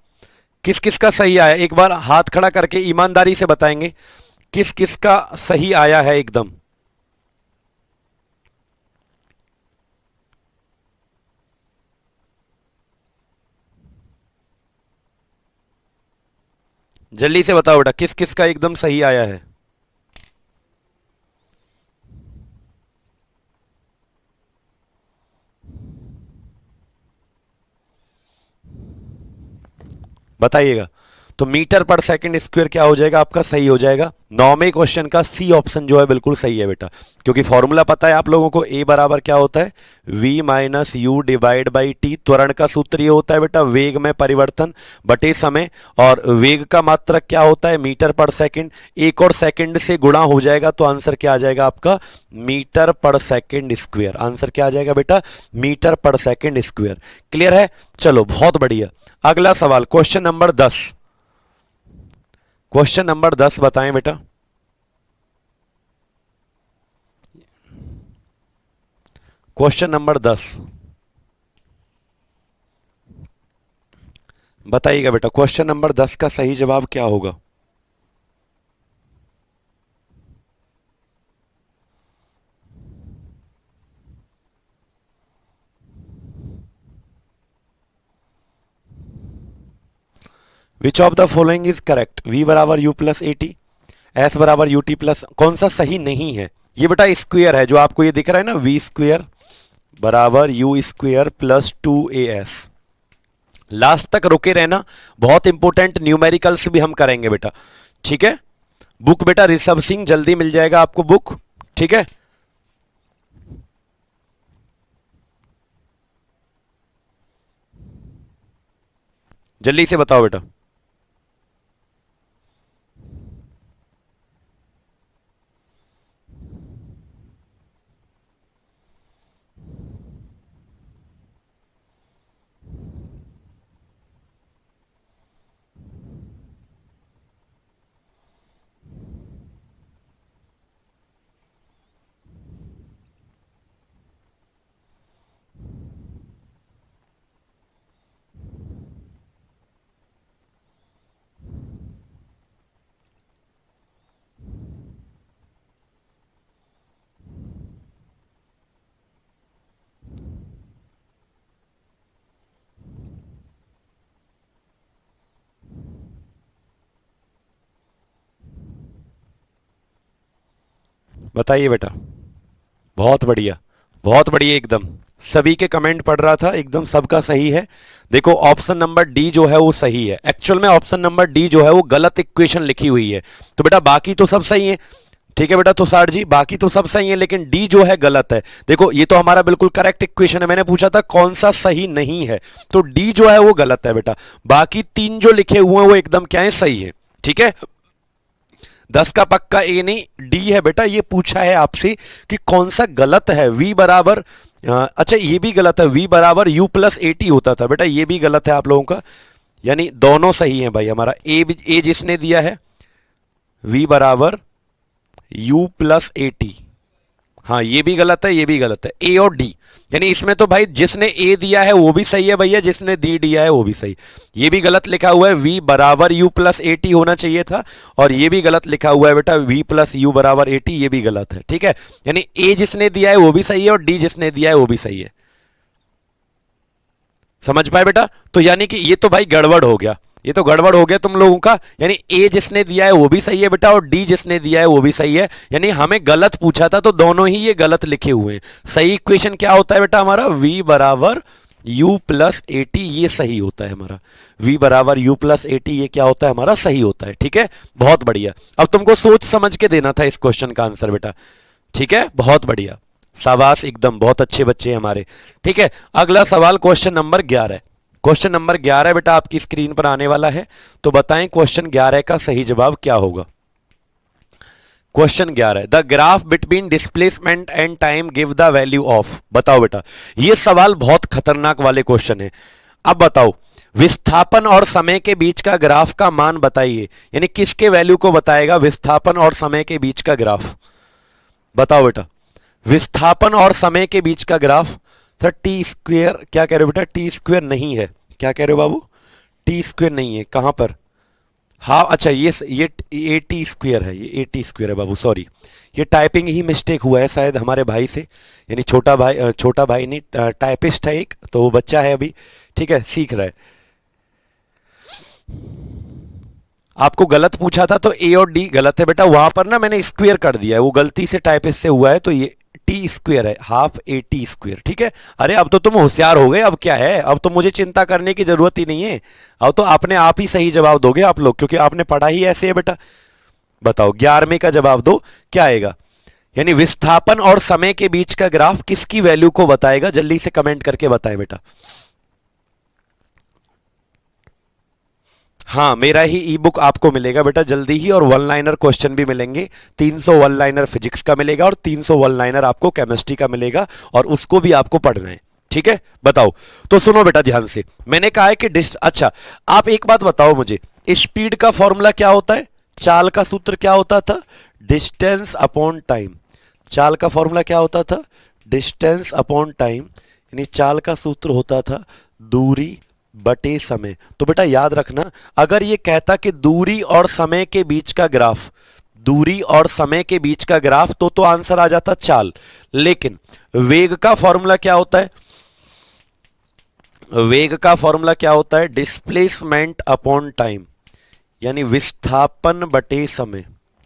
किस किस का सही आया, एक बार हाथ खड़ा करके ईमानदारी से बताएंगे किस किस का सही आया है एकदम। जल्दी से बताओ बेटा किस किस का एकदम सही आया है। बताइएगा। तो मीटर पर सेकंड स्क्वायर क्या हो जाएगा आपका, सही हो जाएगा। 9वें क्वेश्चन का सी ऑप्शन जो है बिल्कुल सही है बेटा, क्योंकि फॉर्मूला पता है आप लोगों को, ए बराबर क्या होता है, v minus you divide by T. त्वरण का सूत्र ये होता है बेटा, वेग में परिवर्तन बटे समय, और वेग का मात्रक क्या होता है, मीटर पर सेकंड। एक और सेकंड से गुणा हो जाएगा तो आंसर क्या आ जाएगा आपका, मीटर पर सेकंड स्क्वायर। आंसर क्या आ जाएगा बेटा, मीटर पर सेकंड स्क्वायर। क्लियर है, चलो बहुत बढ़िया। अगला सवाल क्वेश्चन नंबर 10, क्वेश्चन नंबर 10 बताएं बेटा। क्वेश्चन नंबर 10 बताइएगा बेटा, क्वेश्चन नंबर 10 का सही जवाब क्या होगा। Which of the following is correct, v बराबर u plus A T, S बराबर यू टी प्लस, कौन सा सही नहीं है। ये बेटा स्क्वेयर है जो आपको ये दिख रहा है ना, वी स्क्वेयर बराबर you square plus 2as। Last तक रुके रहना, बहुत इंपॉर्टेंट न्यूमेरिकल्स भी हम करेंगे बेटा, ठीक है। बुक बेटा ऋषभ सिंह जल्दी मिल जाएगा आपको बुक, ठीक है। जल्दी से बताओ बेटा। बताइए बेटा। बहुत बढ़िया, बहुत बढ़िया, एकदम सभी के कमेंट पढ़ रहा था, एकदम सबका सही है। देखो ऑप्शन नंबर डी जो है वो सही है। एक्चुअल में ऑप्शन नंबर डी जो है वो गलत इक्वेशन लिखी हुई है। तो बेटा बाकी तो सब सही है, ठीक है बेटा तुषार जी, बाकी तो सब सही है, लेकिन डी जो है गलत है। देखो ये तो हमारा बिल्कुल करेक्ट इक्वेशन है, मैंने पूछा था कौन सा सही नहीं है, तो डी जो है वो गलत है बेटा। बाकी तीन जो लिखे हुए हैं वो एकदम क्या है, सही है, ठीक है। 10 का पक्का ए नहीं, डी है बेटा। ये पूछा है आपसे कि कौन सा गलत है। v बराबर, अच्छा ये भी गलत है, v बराबर u प्लस ए टी होता था बेटा, ये भी गलत है आप लोगों का, यानी दोनों सही है भाई। हमारा ए जिसने दिया है v बराबर u प्लस ए टी, हाँ ये भी गलत है, ये भी गलत है, ए और डी। यानी इसमें तो भाई जिसने ए दिया है वो भी सही है भैया, जिसने डी दिया है वो भी सही। ये भी गलत लिखा हुआ है, v बराबर u प्लस ए टी होना चाहिए था, और ये भी गलत लिखा हुआ है बेटा, v प्लस यू बराबर ए टी, ये भी गलत है, ठीक है। यानी ए जिसने दिया है वो भी सही है और डी जिसने दिया है वो भी सही है। समझ पाए बेटा? तो यानी कि ये तो भाई गड़बड़ हो गया, ये तो गड़बड़ हो गया तुम लोगों का। यानी ए जिसने दिया है वो भी सही है बेटा, और डी जिसने दिया है वो भी सही है। यानी हमें गलत पूछा था तो दोनों ही ये गलत लिखे हुए हैं। सही इक्वेशन क्या होता है बेटा हमारा, v बराबर u प्लस ए टी, ये सही होता है हमारा। v बराबर u प्लस ए टी, ये क्या होता है हमारा, सही होता है, ठीक है। बहुत बढ़िया। अब तुमको सोच समझ के देना था इस क्वेश्चन का आंसर बेटा, ठीक है। बहुत बढ़िया, शाबाश, एकदम बहुत अच्छे बच्चे हमारे, ठीक है। अगला सवाल क्वेश्चन नंबर 11। क्वेश्चन नंबर 11 बेटा आपकी स्क्रीन पर आने वाला है, तो बताएं क्वेश्चन 11 का सही जवाब क्या होगा। Question 11, the graph between displacement and time give the value of. बताओ बेटा, ये सवाल बहुत खतरनाक वाले क्वेश्चन है। अब बताओ, विस्थापन और समय के बीच का ग्राफ का मान बताइए, यानी किसके वैल्यू को बताएगा, विस्थापन और समय के बीच का ग्राफ। बताओ बेटा, विस्थापन और समय के बीच का ग्राफ। सर टी स्क्वेयर, क्या कह रहे हो बेटा, टी स्क्वेयर नहीं है, क्या कह रहे हो बाबू, टी स्क्वेयर नहीं है, कहां पर, हाँ अच्छा ये टी स्क्वेयर है, ये टी स्क्वेयर है बाबू, सॉरी, ये टाइपिंग ही मिस्टेक हुआ है शायद हमारे भाई से, यानी छोटा भाई नहीं, टाइपिस्ट है एक, तो वो बच्चा है अभी, ठीक है, सीख रहा है। आपको गलत पूछा था तो ए और डी गलत है बेटा, वहां पर ना मैंने स्क्वेयर कर दिया है, वो गलती से टाइपिस्ट से हुआ है, तो ये टी स्क्वेयर है, हाफ ए टी स्क्वेयर, ठीक है। अरे अब तो तुम होशियार हो गए, अब क्या है, अब तो मुझे चिंता करने की जरूरत ही नहीं है, अब तो अपने आप ही सही जवाब दोगे आप लोग, क्योंकि आपने पढ़ा ही ऐसे है बेटा। बताओ 11वें का जवाब दो, क्या आएगा, यानी विस्थापन और समय के बीच का ग्राफ किसकी वैल्यू को बताएगा, जल्दी से कमेंट करके बताएं बेटा। हाँ मेरा ही ई बुक आपको मिलेगा बेटा जल्दी ही, और वन लाइनर क्वेश्चन भी मिलेंगे, 300 वन लाइनर फिजिक्स का मिलेगा और 300 वन लाइनर आपको केमिस्ट्री का मिलेगा, और उसको भी आपको पढ़ना है, ठीक है। बताओ, तो सुनो बेटा ध्यान से, मैंने कहा है कि अच्छा आप एक बात बताओ मुझे, स्पीड का फॉर्मूला क्या होता है, चाल का सूत्र क्या होता था, डिस्टेंस अपॉन टाइम। चाल का फॉर्मूला क्या होता था, डिस्टेंस अपॉन टाइम, यानी चाल का सूत्र होता था दूरी बटे समय। तो बेटा याद रखना, अगर ये कहता कि दूरी और समय के बीच का ग्राफ, दूरी और समय के बीच का ग्राफ, तो आंसर आ जाता चाल। लेकिन वेग का फॉर्मूला क्या होता है, वेग का फॉर्मूला क्या होता है, डिस्प्लेसमेंट अपॉन टाइम, यानी विस्थापन बटे समय।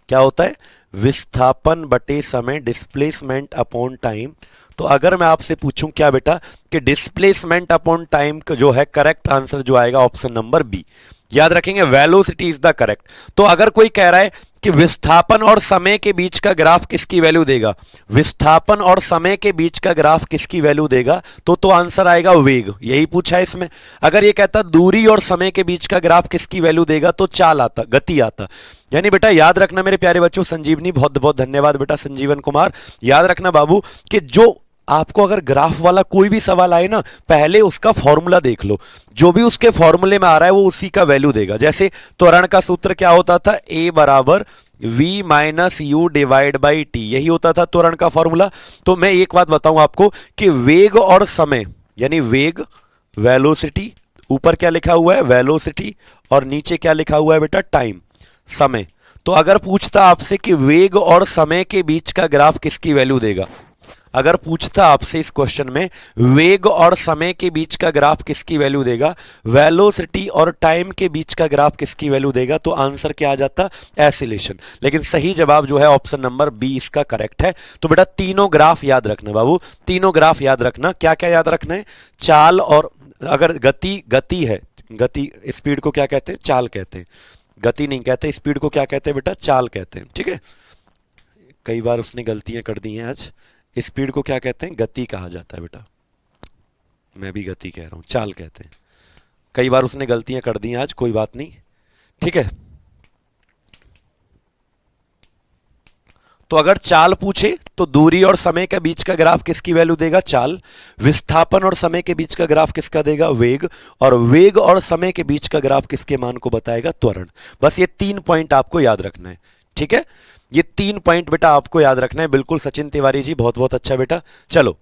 क्या होता है, विस्थापन बटे समय, डिस्प्लेसमेंट अपॉन टाइम। तो अगर मैं आपसे पूछूं क्या बेटा, कि डिस्प्लेसमेंट अपॉन टाइम का जो है करेक्ट आंसर जो आएगा ऑप्शन नंबर बी। याद रखेंगे, वेलोसिटी इज द करेक्ट। तो अगर कोई कह रहा है कि विस्थापन और समय के बीच का ग्राफ किसकी वैल्यू देगा, विस्थापन और समय के बीच का ग्राफ किसकी वैल्यू देगा, तो आंसर आएगा वेग, यही पूछा है इसमें। अगर ये कहता दूरी और समय के बीच का ग्राफ किसकी वैल्यू देगा, तो चाल आता, गति आता। यानी बेटा याद रखना मेरे प्यारे बच्चों, संजीवनी बहुत बहुत धन्यवाद बेटा, संजीवन कुमार, याद रखना बाबू कि जो आपको अगर ग्राफ वाला कोई भी सवाल आए ना, पहले उसका फॉर्मूला देख लो, जो भी उसके फॉर्मूले में आ रहा है वो उसी का वैल्यू देगा। जैसे त्वरण का सूत्र क्या होता था, ए बराबर v minus you divide by T, यही होता था त्वरण का फॉर्मूला। तो मैं एक बात बताऊं आपको कि वेग और समय, यानी वेग वेलोसिटी, ऊपर क्या लिखा हुआ है वेलोसिटी, और नीचे क्या लिखा हुआ है बेटा टाइम, समय। तो अगर पूछता आपसे कि वेग और समय के बीच का ग्राफ किसकी वैल्यू देगा, अगर पूछता आपसे इस क्वेश्चन में वेग और समय के बीच का ग्राफ किसकी वैल्यू देगा, वेलोसिटी और टाइम के बीच का ग्राफ किसकी वैल्यू देगा, तो आंसर क्या आ जाता, एसिलेशन। लेकिन सही जवाब जो है ऑप्शन नंबर बी इसका करेक्ट है। तो बेटा तीनों ग्राफ याद रखना बाबू, तीनों ग्राफ याद रखना। क्या क्या याद रखना है, चाल, और अगर गति है, गति स्पीड को क्या कहते हैं, चाल कहते हैं। गति नहीं कहते, स्पीड को क्या कहते हैं बेटा, चाल कहते हैं। ठीक है, कई बार उसने गलतियां कर दी हैं आज। स्पीड को क्या कहते हैं, गति कहा जाता है बेटा। मैं भी गति कह रहा हूं, चाल कहते हैं। कई बार उसने गलतियां कर दी हैं आज, कोई बात नहीं। ठीक है, तो अगर चाल पूछे तो दूरी और समय के बीच का ग्राफ किसकी वैल्यू देगा, चाल। विस्थापन और समय के बीच का ग्राफ किसका देगा, वेग। और वेग और समय के बीच का ग्राफ किसके मान को बताएगा, त्वरण। बस ये 3 पॉइंट आपको याद रखना है। ठीक है, ये 3 पॉइंट बेटा आपको याद रखना है। बिल्कुल सचिन तिवारी जी, बहुत बहुत अच्छा बेटा। चलो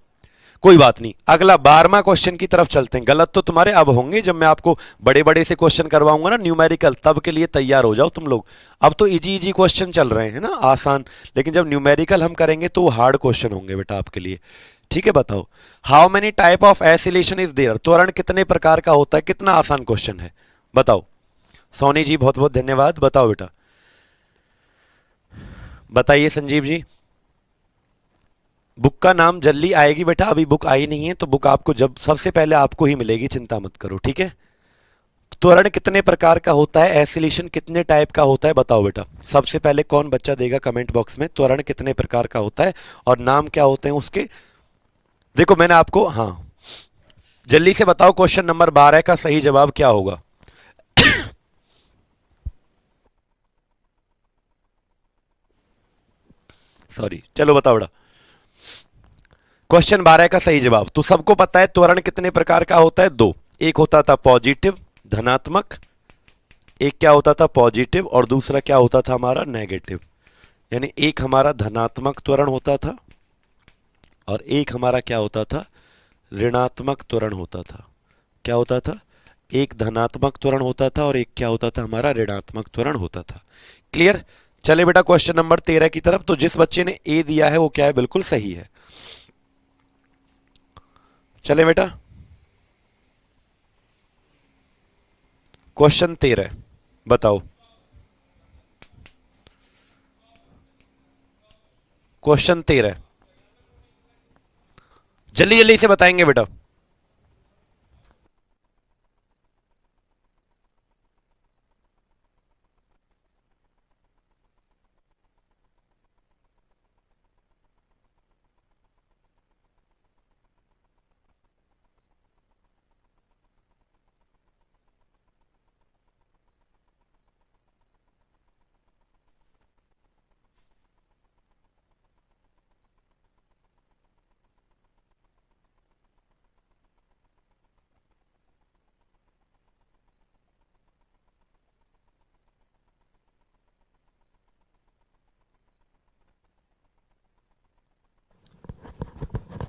कोई बात नहीं, अगला 12वां क्वेश्चन की तरफ चलते हैं। गलत तो तुम्हारे अब होंगे जब मैं आपको बड़े बड़े से क्वेश्चन करवाऊंगा ना न्यूमेरिकल, तब के लिए तैयार हो जाओ तुम लोग। अब तो इजी इजी क्वेश्चन चल रहे हैं ना, आसान। लेकिन जब न्यूमेरिकल हम करेंगे तो हार्ड क्वेश्चन होंगे बेटा आपके लिए। ठीक है, बताओ how many type of acceleration is there, त्वरण कितने प्रकार का होता है। कितना आसान क्वेश्चन है, बताओ। सोनी जी बहुत बहुत धन्यवाद, बताओ बेटा, बताइए संजीव जी। बुक का नाम जल्दी आएगी बेटा, अभी बुक आई नहीं है, तो बुक आपको जब सबसे पहले आपको ही मिलेगी, चिंता मत करो। ठीक है, त्वरण कितने प्रकार का होता है, एसिलेशन कितने टाइप का होता है, बताओ बेटा। सबसे पहले कौन बच्चा देगा कमेंट बॉक्स में, त्वरण कितने प्रकार का होता है और नाम क्या होते हैं उसके। देखो मैंने आपको, हाँ जल्दी से बताओ क्वेश्चन नंबर 12 का सही जवाब क्या होगा। सॉरी, चलो बताओ बेटा, क्वेश्चन 12 का सही जवाब तो सबको पता है, त्वरण कितने प्रकार का होता है, दो। एक होता था पॉजिटिव, धनात्मक, एक क्या होता था पॉजिटिव और दूसरा क्या होता था हमारा नेगेटिव। यानी एक हमारा धनात्मक त्वरण होता था और एक हमारा क्या होता था, ऋणात्मक त्वरण होता था। क्या होता था, एक धनात्मक त्वरण होता था और एक क्या होता था हमारा, ऋणात्मक त्वरण होता था। क्लियर। चले बेटा क्वेश्चन नंबर 13 की तरफ। तो जिस बच्चे ने ए दिया है वो क्या है, बिल्कुल सही है। चले बेटा क्वेश्चन 13 बताओ। क्वेश्चन 13 जल्दी जल्दी से बताएंगे बेटा।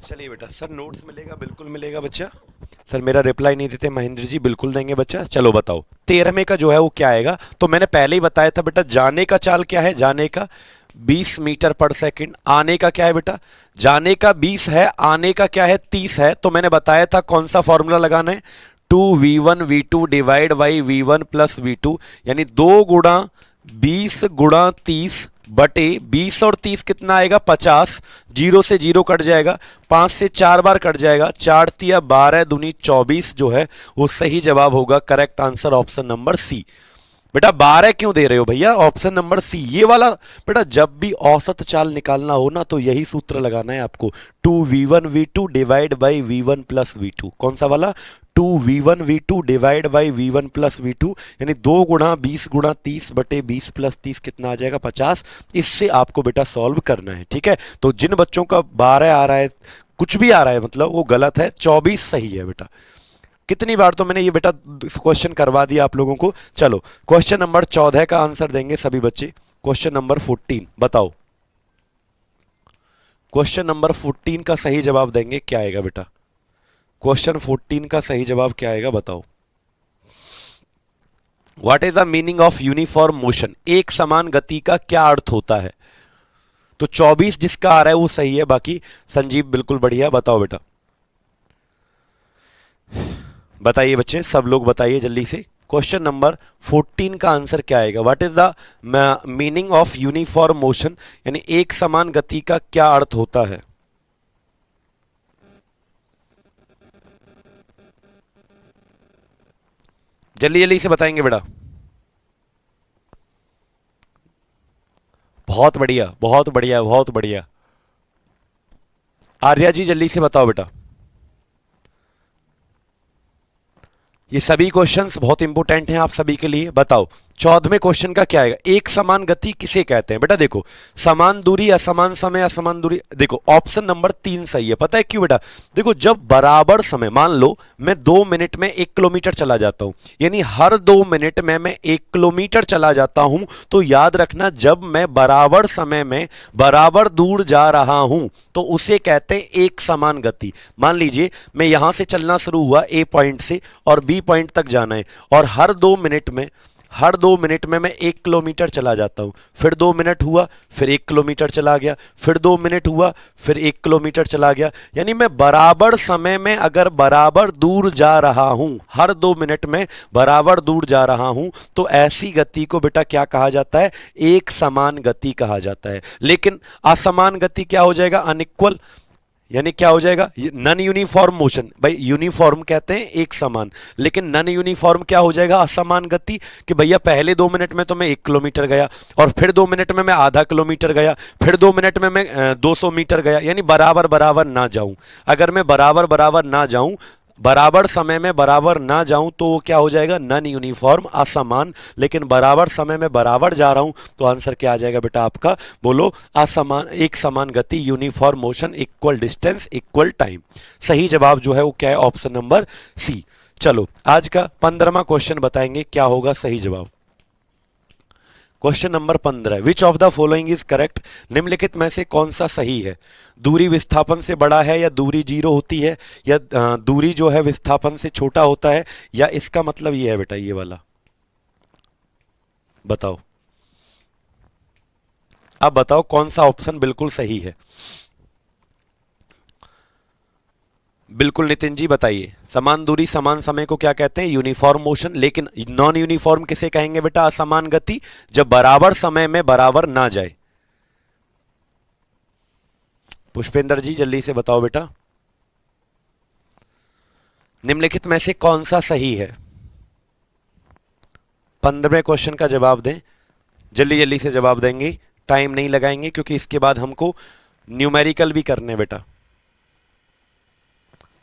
चलिए बेटा, सर नोट्स मिलेगा, बिल्कुल मिलेगा बच्चा। सर मेरा रिप्लाई नहीं देते महेंद्र जी, बिल्कुल देंगे बच्चा। चलो बताओ 13वें का जो है वो क्या आएगा। तो मैंने पहले ही बताया था बेटा, जाने का चाल क्या है, जाने का 20 मीटर पर सेकंड। आने का क्या है बेटा, जाने का 20 है, आने का क्या है 30 है। तो मैंने बताया था कौन सा फॉर्मूला लगाना है, 2v1v2 divide by v1 plus v2, यानी 2 गुणा 20 गुणा 30 बटे 20 और 30 कितना आएगा 50। जीरो से जीरो कट जाएगा, 5 से 4 बार कट जाएगा, 4 तिया 12 दूनी 24 जो है वो सही जवाब होगा। Correct answer option number C. बेटा 12 क्यों दे रहे हो भैया, ऑप्शन नंबर सी ये वाला। बेटा जब भी औसत चाल निकालना हो ना तो यही सूत्र लगाना है आपको, 2v1v2 divide by v1 plus v2। कौन सा वाला, 2v1v2 divide by v1 plus v2, यानी 2 गुणा 20 गुणा 30 बटे 20 प्लस 30 कितना आ जाएगा 50। इससे आपको बेटा सॉल्व करना है। ठीक है, तो जिन बच्चों का 12 आ रहा है, कुछ भी आ रहा है मतलब वो गलत है, 24 सही है बेटा। कितनी बार तो मैंने ये बेटा क्वेश्चन करवा दिया आप लोगों को। चलो क्वेश्चन नंबर 14 का आंसर देंगे सभी बच्चे। क्वेश्चन नंबर 14 बताओ, क्वेश्चन नंबर 14 का सही जवाब देंगे क्या आएगा बेटा, क्वेश्चन 14 का सही जवाब क्या आएगा बताओ। What is the meaning of uniform motion, एक समान गति का क्या अर्थ होता है। तो 24 जिसका आ रहा है वो सही है, बाकी संजीव बिल्कुल बढ़िया। बताओ बेटा, बताइए बच्चे, सब लोग बताइए जल्दी से। क्वेश्चन नंबर 14 का आंसर क्या आएगा? What is the meaning of uniform motion, यानी एक समान गति का क्या अर्थ होता है? जल्दी जल्दी से बताएंगे बेटा। बहुत बढ़िया, बहुत बढ़िया, बहुत बढ़िया। आर्या जी जल्दी से बताओ बेटा। ये सभी क्वेश्चंस बहुत इंपॉर्टेंट हैं आप सभी के लिए। बताओ 14वें क्वेश्चन का क्या आएगा? एक समान गति किसे कहते हैं? बेटा देखो, समान दूरी, असमान समय, असमान दूरी। देखो ऑप्शन नंबर 3 सही है। पता है क्यों बेटा? देखो जब बराबर समय, मान लो मैं 2 मिनट में 1 किलोमीटर चला जाता हूं, यानी हर 2 मिनट में मैं 1 किलोमीटर चला जाता हूं, तो याद रखना जब मैं बराबर समय में बराबर दूर जा रहा हूं तो उसे कहते हैं एक समान गति। मान लीजिए मैं यहां से चलना शुरू हुआ ए पॉइंट से और बी पॉइंट तक जाना है, और हर 2 मिनट में मैं 1 किलोमीटर चला जाता हूं। फिर 2 मिनट हुआ, फिर 1 किलोमीटर चला गया, फिर 2 मिनट हुआ, फिर 1 किलोमीटर चला गया। यानी मैं बराबर समय में अगर बराबर दूर जा रहा हूं, हर 2 मिनट में बराबर दूर जा रहा हूं, तो ऐसी गति को बेटा क्या कहा जाता है? एक समान गति कहा जाता है। लेकिन असमान गति क्या हो जाएगा? अनइक्वल, यानी क्या हो जाएगा? Non uniform motion. भाई यूनिफॉर्म कहते हैं एक समान, लेकिन नन यूनिफॉर्म क्या हो जाएगा? असमान गति। कि भैया पहले 2 मिनट में तो मैं 1 किलोमीटर गया, और फिर 2 मिनट में मैं आधा किलोमीटर गया, फिर 2 मिनट में मैं 200 मीटर गया, यानी बराबर बराबर ना जाऊं। अगर मैं बराबर बराबर ना जाऊं, बराबर समय में बराबर ना जाऊं, तो वो क्या हो जाएगा? नन यूनिफॉर्म, असमान। लेकिन बराबर समय में बराबर जा रहा हूं, तो आंसर क्या आ जाएगा बेटा आपका? बोलो, असमान, एक समान गति, uniform motion, equal distance, equal time. सही जवाब जो है वो क्या है? Option number C. चलो आज का 15वां क्वेश्चन बताएंगे क्या होगा सही जवाब। Question number 15, which of the following is correct? निम्नलिखित में से कौन सा सही है? दूरी विस्थापन से बड़ा है, या दूरी 0 होती है, या दूरी जो है विस्थापन से छोटा होता है, या इसका मतलब ये है बेटा ये वाला? बताओ, अब बताओ कौन सा ऑप्शन बिल्कुल सही है? बिल्कुल नितिन जी बताइए। समान दूरी समान समय को क्या कहते हैं? Uniform motion. लेकिन नॉन यूनिफॉर्म किसे कहेंगे बेटा? असमान गति, जब बराबर समय में बराबर ना जाए। पुष्पेंद्र जी जल्दी से बताओ बेटा, निम्नलिखित में से कौन सा सही है? 15वें क्वेश्चन का जवाब दें, जल्दी जल्दी से जवाब देंगे, टाइम नहीं लगाएंगे, क्योंकि इसके बाद हमको न्यूमेरिकल भी करने बेटा।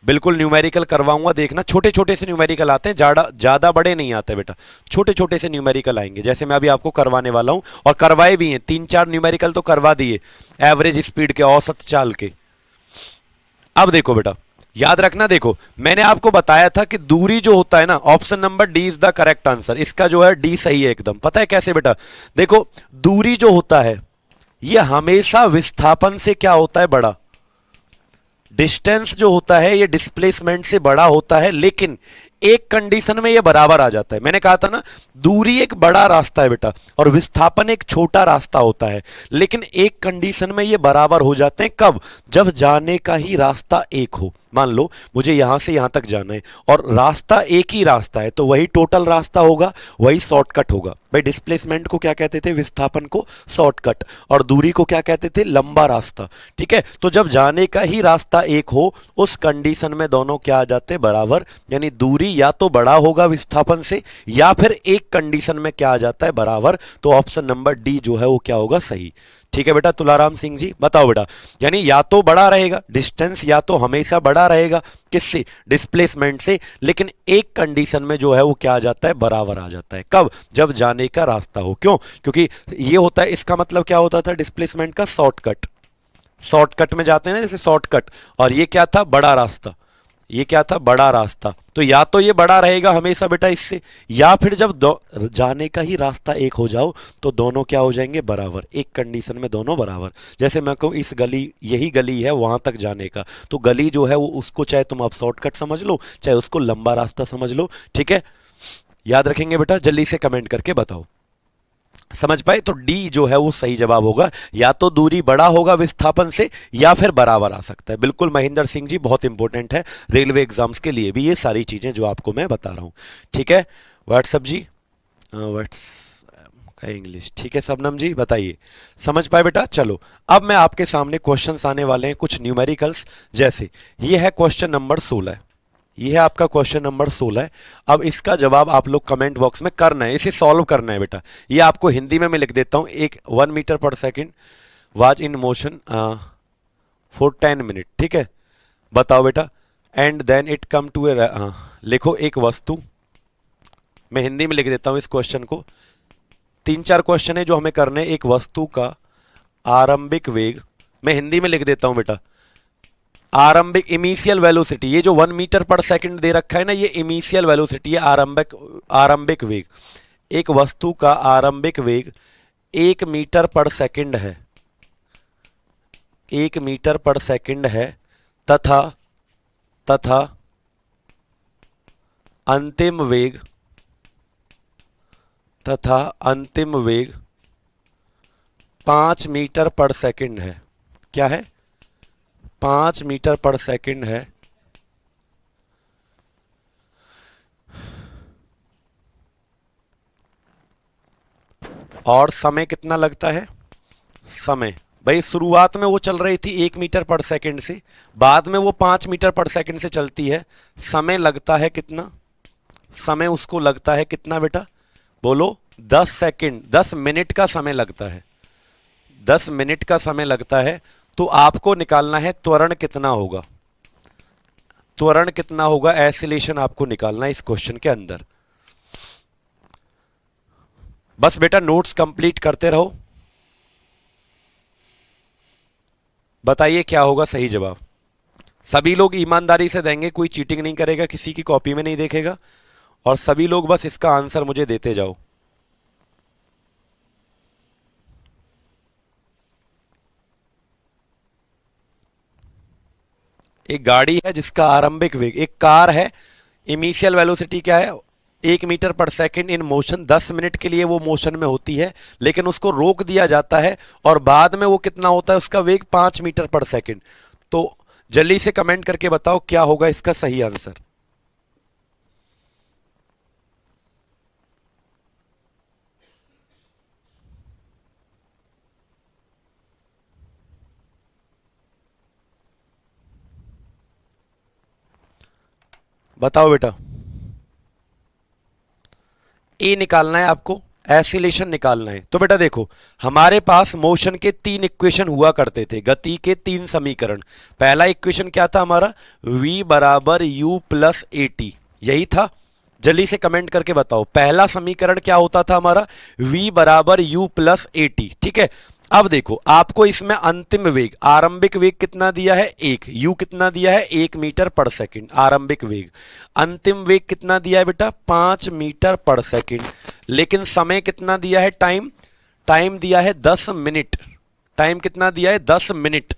बिल्कुल न्यूमेरिकल करवाऊंगा, देखना। छोटे छोटे से न्यूमेरिकल आते हैं, ज्यादा बड़े नहीं आते बेटा, छोटे छोटे से न्यूमेरिकल आएंगे, जैसे मैं अभी आपको करवाने वाला हूं, और करवाए भी हैं। 3-4 न्यूमेरिकल तो करवा दिए, एवरेज स्पीड के, औसत चाल के। अब देखो बेटा, याद रखना, देखो मैंने आपको बताया था कि दूरी जो होता है ना, option number D is the correct answer. इसका जो है डी सही है एकदम। पता है कैसे बेटा? देखो दूरी जो होता है ये हमेशा विस्थापन से क्या होता है? बड़ा। डिस्टेंस जो होता है ये डिस्प्लेसमेंट से बड़ा होता है, लेकिन एक कंडीशन में ये बराबर आ जाता है। मैंने कहा था ना, दूरी एक बड़ा रास्ता है बेटा, और विस्थापन एक छोटा रास्ता होता है, लेकिन एक कंडीशन में ये बराबर हो जाते हैं। कब? जब जाने का ही रास्ता एक हो। मान लो मुझे यहां से यहां तक जाना है, और रास्ता एक ही रास्ता है, तो वही टोटल रास्ता होगा, वही शॉर्टकट होगा। भाई डिस्प्लेसमेंट को क्या कहते थे? विस्थापन को शॉर्टकट, और दूरी को क्या कहते थे? लंबा रास्ता। ठीक है, तो जब जाने का ही रास्ता एक हो, उस कंडीशन में दोनों क्या आ जाते हैं? बराबर। यानी दूरी या तो बड़ा होगा विस्थापन से, या फिर एक कंडीशन में क्या आ जाता है? बराबर। तो ऑप्शन नंबर डी जो है वो क्या होगा? सही। ठीक है बेटा, तुलाराम सिंह जी बताओ बेटा, यानी या तो बड़ा रहेगा डिस्टेंस, या तो हमेशा बड़ा रहेगा, किससे? डिस्प्लेसमेंट से, लेकिन एक कंडीशन में जो है वो क्या आ जाता है? बराबर आ जाता है। कब? जब जाने का रास्ता हो। क्यों? क्योंकि ये होता है, इसका मतलब क्या होता था? डिस्प्लेसमेंट का शॉर्टकट। शॉर्टकट में जाते हैं ना, जैसे शॉर्टकट, और ये क्या था? बड़ा रास्ता। ये क्या था? बड़ा रास्ता। तो या तो ये बड़ा रहेगा हमेशा बेटा इससे, या फिर जब जाने का ही रास्ता एक हो जाओ, तो दोनों क्या हो जाएंगे? बराबर। एक कंडीशन में दोनों बराबर। जैसे मैं कहूँ इस गली, यही गली है वहां तक जाने का, तो गली जो है वो, उसको चाहे तुम आप शॉर्टकट समझ लो, चाहे उसको लंबा रास्ता समझ लो। ठीक है, याद रखेंगे बेटा? जल्दी से कमेंट करके बताओ। समझ पाए? तो डी जो है वो सही जवाब होगा, या तो दूरी बड़ा होगा विस्थापन से या फिर बराबर आ सकता है। बिल्कुल महेंद्र सिंह जी, बहुत इंपॉर्टेंट है रेलवे एग्जाम्स के लिए भी ये सारी चीजें जो आपको मैं बता रहा हूं। ठीक है व्हाट्सअप जी, व्हाट्सएप का इंग्लिश, ठीक है शबनम जी बताइए, समझ पाए बेटा? चलो अब मैं आपके सामने क्वेश्चंस आने वाले हैं कुछ न्यूमेरिकल्स, जैसे ये है क्वेश्चन नंबर 16, ये है आपका क्वेश्चन नंबर 16। अब इसका जवाब आप लोग कमेंट बॉक्स में करना है, इसे सॉल्व करना है बेटा। ये आपको हिंदी में मैं लिख देता हूं, एक 1 मीटर पर second was in motion for 10 minute, ठीक है? बताओ बेटा, and then it come to a, लिखो एक वस्तु, मैं हिंदी में लिख देता हूं इस क्वेश्चन को। 3-4 क्वेश्चन है जो हमें करने, एक वस्तु का आरंभिक वेग, मैं हिंदी में लिख देता हूं बेटा, आरंभिक इनिशियल वेलोसिटी, ये जो 1 मीटर पर सेकंड दे रखा है ना, ये इनिशियल वेलोसिटी है, आरंभिक वेग। एक वस्तु का आरंभिक वेग 1 मीटर पर सेकंड है, 1 मीटर पर सेकंड है, तथा अंतिम वेग, 5 मीटर पर सेकंड है। क्या है? 5 मीटर पर सेकंड है। और समय कितना लगता है? समय भाई शुरुआत में वो चल रही थी 1 मीटर पर सेकंड से, बाद में वो 5 मीटर पर सेकंड से चलती है। समय लगता है कितना? समय उसको लगता है कितना बेटा? बोलो 10 सेकंड, 10 मिनट का समय लगता है, 10 मिनट का समय लगता है। तो आपको निकालना है त्वरण कितना होगा, त्वरण कितना होगा, एसिलेशन आपको निकालना है इस क्वेश्चन के अंदर। बस बेटा नोट्स कंप्लीट करते रहो, बताइए क्या होगा सही जवाब। सभी लोग ईमानदारी से देंगे, कोई चीटिंग नहीं करेगा, किसी की कॉपी में नहीं देखेगा, और सभी लोग बस इसका आंसर मुझे देते जाओ। एक गाड़ी है जिसका आरंभिक वेग, एक कार है, इनिशियल वेलोसिटी क्या है? 1 मीटर पर सेकंड इन मोशन, 10 मिनट के लिए वो मोशन में होती है, लेकिन उसको रोक दिया जाता है और बाद में वो कितना होता है, उसका वेग 5 मीटर पर सेकंड। तो जल्दी से कमेंट करके बताओ क्या होगा इसका सही आंसर। बताओ बेटा, ए निकालना है आपको, एसिलेशन निकालना है। तो बेटा देखो, हमारे पास मोशन के 3 इक्वेशन हुआ करते थे, गति के 3 समीकरण। पहला इक्वेशन क्या था हमारा? v बराबर u प्लस ए टी, यही था। जल्दी से कमेंट करके बताओ पहला समीकरण क्या होता था हमारा? v बराबर u प्लस ए टी, ठीक है। अब देखो आपको इसमें अंतिम वेग, आरंभिक वेग कितना दिया है? 1, u कितना दिया है? 1 मीटर पर सेकंड आरंभिक वेग। अंतिम वेग कितना दिया है बेटा? 5 मीटर पर सेकंड। लेकिन समय कितना दिया है? टाइम, टाइम दिया है 10 मिनट। टाइम कितना दिया है? 10 मिनट।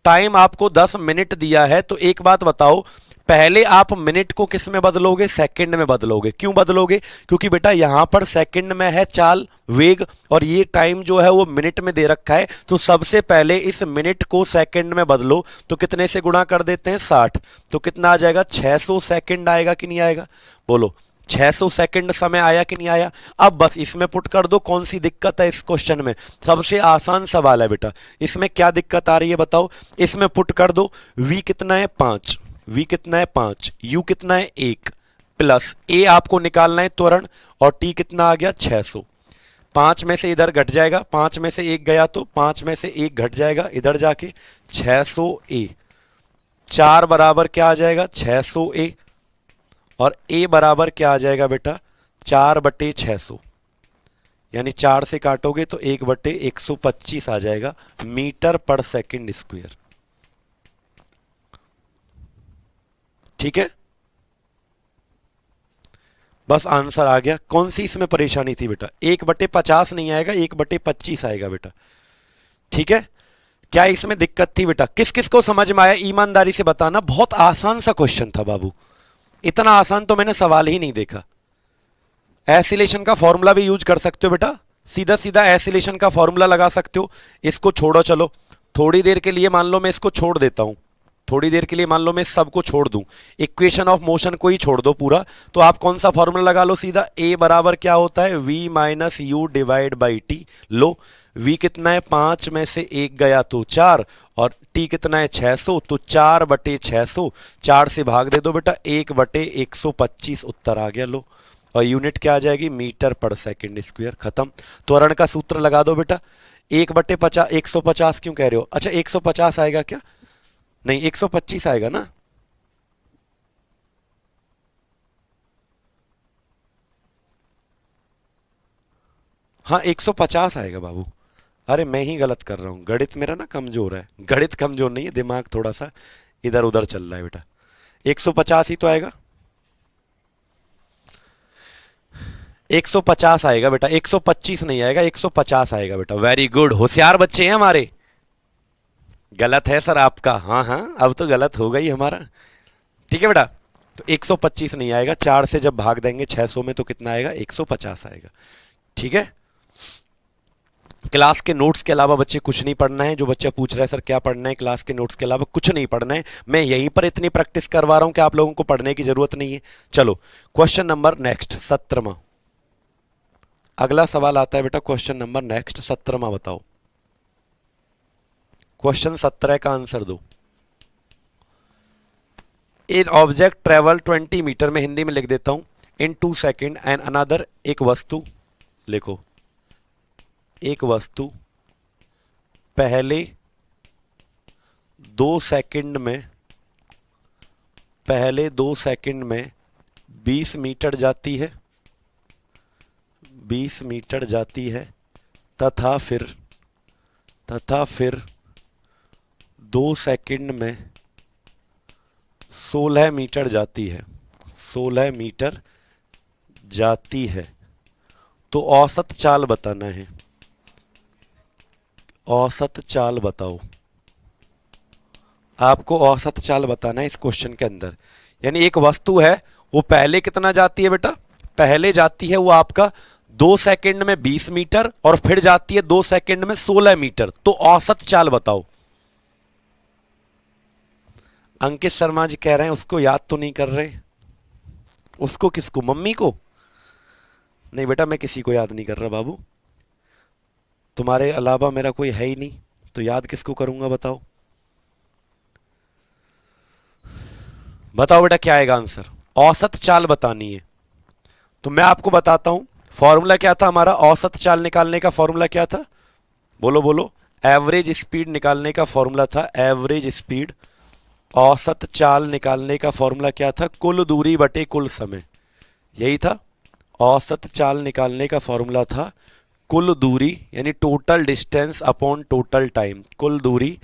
टाइम आपको 10 मिनट दिया है, तो एक बात बताओ, पहले आप मिनट को किस में बदलोगे? सेकंड में बदलोगे। क्यों बदलोगे? क्योंकि बेटा यहां पर सेकंड में है चाल वेग, और ये टाइम जो है वो मिनट में दे रखा है। तो सबसे पहले इस मिनट को सेकंड में बदलो, तो कितने से गुणा कर देते हैं? 60। तो कितना आ जाएगा? 600 सेकंड आएगा कि नहीं आएगा? बोलो 600 सेकंड समय आया कि नहीं आया? अब बस इसमें पुट कर दो। कौन सी दिक्कत है इस क्वेश्चन में? सबसे आसान सवाल है बेटा, इसमें क्या दिक्कत आ रही है बताओ? इसमें पुट कर दो, v कितना है? 5, v कितना है? 5, u कितना है? 1, प्लस a आपको निकालना है त्वरण, और t कितना आ गया? 600। 5 में से इधर घट जाएगा, 5 में से 1 गया तो 5 में से 1 घट जाएगा इधर जाके, 600a। 4 बराबर क्या आ जाएगा? 600a, और a बराबर क्या आ जाएगा बेटा? 4/600, यानी 4 से काटोगे तो 1/125 आ जाएगा मीटर पर सेकंड स्क्वायर। ठीक है, बस आंसर आ गया। कौन सी इसमें परेशानी थी बेटा? 1/50 नहीं आएगा, 1/25 आएगा बेटा। ठीक है, क्या इसमें दिक्कत थी बेटा? किस किस को समझ में आया ईमानदारी से बताना। बहुत आसान सा क्वेश्चन था बाबू, इतना आसान तो मैंने सवाल ही नहीं देखा। एसिलेशन का फॉर्मूला भी यूज कर सकते हो बेटा, सीधा सीधा एसिलेशन का फॉर्मूला लगा सकते हो। इसको छोड़ो, चलो थोड़ी देर के लिए मान लो मैं इसको छोड़ देता हूं, थोड़ी देर के लिए मान लो मैं इस सबको छोड़ दूं, इक्वेशन ऑफ मोशन को ही छोड़ दो पूरा, तो आप कौन सा फॉर्मूला लगा लो सीधा, ए बराबर क्या होता है v minus you divide by T. Low v कितना है, 5 में से 1 गया तो 4, और t कितना है 600, तो 4/600, 4 से भाग दे दो बेटा, 1/125 उत्तर आ गया। लो, और यूनिट क्या आ जाएगी, मीटर पर सेकंड स्क्वायर। खत्म। त्वरण का सूत्र लगा दो बेटा, 1/50, 150 क्यों कह रहे हो, अच्छा 150 आएगा क्या, नहीं 125 आएगा ना, हाँ 150 आएगा बाबू। अरे मैं ही गलत कर रहा हूँ, गणित मेरा ना कमजोर है, गणित कमजोर नहीं है, दिमाग थोड़ा सा इधर उधर चल रहा है बेटा, 150 ही तो आएगा, 150 आएगा बेटा, 125 नहीं आएगा, 150 आएगा बेटा। वेरी गुड, होशियार बच्चे हैं हमारे। गलत है सर आपका, हाँ हाँ अब तो गलत होगा ही हमारा। ठीक है बेटा, तो 125 नहीं आएगा, 4 से जब भाग देंगे 600 में तो कितना आएगा, 150 आएगा। ठीक है, क्लास के नोट्स के अलावा बच्चे कुछ नहीं पढ़ना है। जो बच्चा पूछ रहा है सर क्या पढ़ना है, क्लास के नोट्स के अलावा कुछ नहीं पढ़ना है, मैं यहीं पर इतनी प्रैक्टिस करवा रहा हूं कि आप लोगों को पढ़ने की जरूरत नहीं है। चलो क्वेश्चन नंबर नेक्स्ट 17वां, अगला सवाल आता है बेटा, क्वेश्चन नंबर नेक्स्ट 17वां बताओ। क्वेश्चन 17 का आंसर दो। इन ऑब्जेक्ट ट्रेवल 20 मीटर, में हिंदी में लिख देता हूं, इन 2 सेकेंड एंड अनदर, एक वस्तु लिखो, एक वस्तु पहले 2 सेकंड में, पहले 2 सेकंड में 20 मीटर जाती है, 20 मीटर जाती है, तथा फिर 2 सेकंड में 16 मीटर जाती है, 16 मीटर जाती है, तो औसत चाल बताना है, औसत चाल बताओ। आपको औसत चाल बताना है इस क्वेश्चन के अंदर। यानी एक वस्तु है, वो पहले कितना जाती है बेटा, पहले जाती है वो आपका 2 सेकंड में 20 मीटर, और फिर जाती है 2 सेकंड में 16 मीटर, तो औसत चाल बताओ। अंकित शर्मा जी कह रहे हैं उसको याद तो नहीं कर रहे, उसको किसको, मम्मी को? नहीं बेटा मैं किसी को याद नहीं कर रहा बाबू, तुम्हारे अलावा मेरा कोई है ही नहीं, तो याद किसको करूंगा बताओ। बताओ बेटा क्या आएगा आंसर, औसत चाल बतानी है। तो मैं आपको बताता हूं फॉर्मूला क्या था हमारा, औसत चाल निकालने का फॉर्मूला क्या था, बोलो बोलो, एवरेज स्पीड निकालने का फॉर्मूला था, एवरेज स्पीड। औसत चाल निकालने का फॉर्मूला क्या था, कुल दूरी बटे कुल समय, यही था। औसत चाल निकालने का फॉर्मूला था कुल दूरी, यानी total distance upon total time, कुल दूरी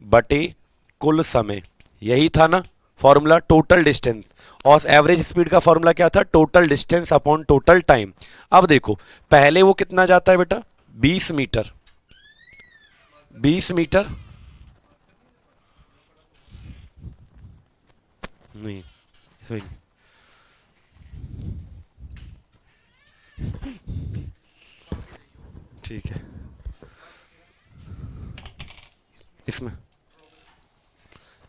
बटे कुल समय, यही था ना फॉर्मूला, टोटल डिस्टेंस। और एवरेज स्पीड का फॉर्मूला क्या था, total distance upon total time. अब देखो पहले वो कितना जाता है बेटा, 20 मीटर, 20 मीटर नहीं, इसमें नहीं, ठीक है, इसमें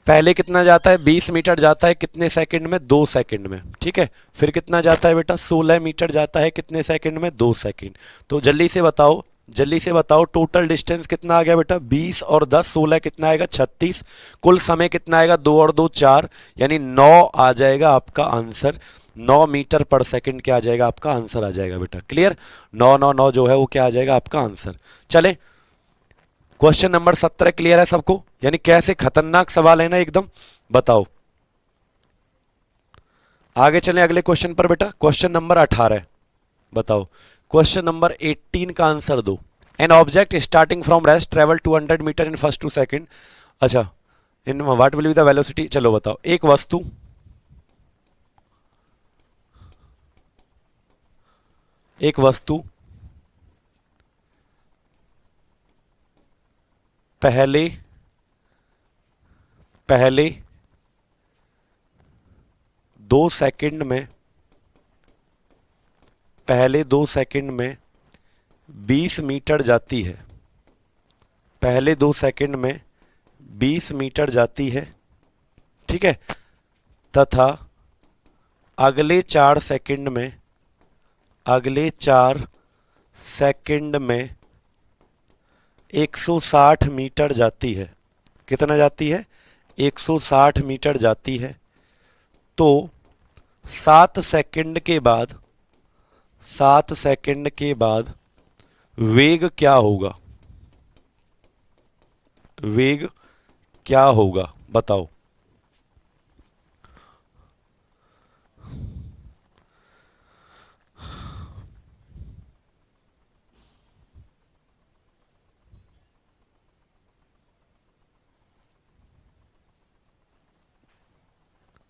पहले कितना जाता है, 20 मीटर जाता है कितने सेकंड में, 2 सेकंड में, ठीक है। फिर कितना जाता है बेटा, 16 मीटर जाता है कितने सेकंड में, 2 सेकंड। तो जल्दी से बताओ, जल्दी से बताओ, टोटल डिस्टेंस कितना आ गया बेटा, 20 और 10, 16 कितना आएगा, 36। कुल समय कितना आएगा, 2 और 2 4, यानी 9 आ जाएगा आपका आंसर। 9 मीटर पर सेकंड क्या आ जाएगा, आपका आंसर आ जाएगा बेटा। क्लियर, 9 9 9 जो है वो क्या आ जाएगा, आपका आंसर। चले क्वेश्चन नंबर 17 क्लियर है सबको, यानी कैसे खतरनाक सवाल है ना एकदम। बताओ आगे चलें अगले क्वेश्चन पर बेटा, क्वेश्चन नंबर 18 बताओ। क्वेश्चन नंबर 18 का आंसर दो। An object starting from rest travel 200 metre in first 2 second. अच्छा, in what will be the velocity, चलो बताओ। एक वस्तु, एक वस्तु पहले पहले 2 सेकंड में, पहले 2 सेकंड में 20 मीटर जाती है, पहले 2 सेकंड में 20 मीटर जाती है, ठीक है, तथा अगले 4 सेकंड में, अगले 4 सेकंड में 160 मीटर जाती है। कितना जाती है? 160 मीटर जाती है। तो 7 सेकंड के बाद, 7 सेकंड के बाद वेग क्या होगा? वेग क्या होगा बताओ।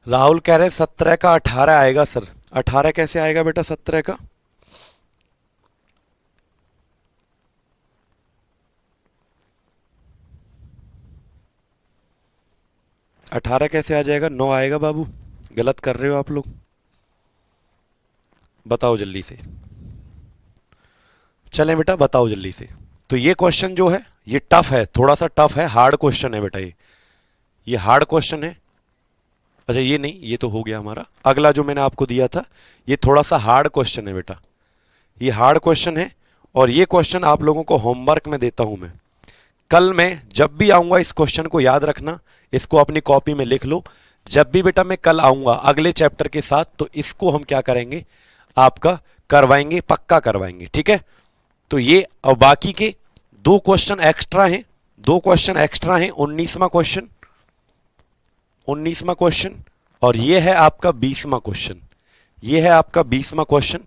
राहुल कह रहे 17 का 18 आएगा सर। 18 कैसे आएगा बेटा 17 का? अठारह कैसे आ जाएगा? 9 आएगा बाबू, गलत कर रहे हो आप लोग, बताओ जल्दी से। चलें बेटा बताओ जल्दी से। तो ये क्वेश्चन जो है ये टफ है, थोड़ा सा टफ है, हार्ड क्वेश्चन है बेटा ये हार्ड क्वेश्चन है। अच्छा ये नहीं, ये तो हो गया हमारा। अगला जो मैंने आपको दिया था ये थोड़ा सा हार्ड क्वेश्चन है बेटा, ये हार्ड क्वेश्चन है। और ये क्वेश्चन आप लोगों को होमवर्क में देता हूं मैं। कल मैं जब भी आऊंगा इस क्वेश्चन को याद रखना, इसको अपनी कॉपी में लिख लो। जब भी बेटा मैं कल आऊंगा अगले चैप्टर के साथ, तो इसको हम क्या करेंगे, आपका करवाएंगे, पक्का करवाएंगे, ठीक है। तो ये और बाकी के 2 क्वेश्चन एक्स्ट्रा हैं, 2 क्वेश्चन एक्स्ट्रा हैं। 19वां क्वेश्चन, 19वां क्वेश्चन, और ये है आपका 20वां क्वेश्चन, ये है आपका 20वां क्वेश्चन,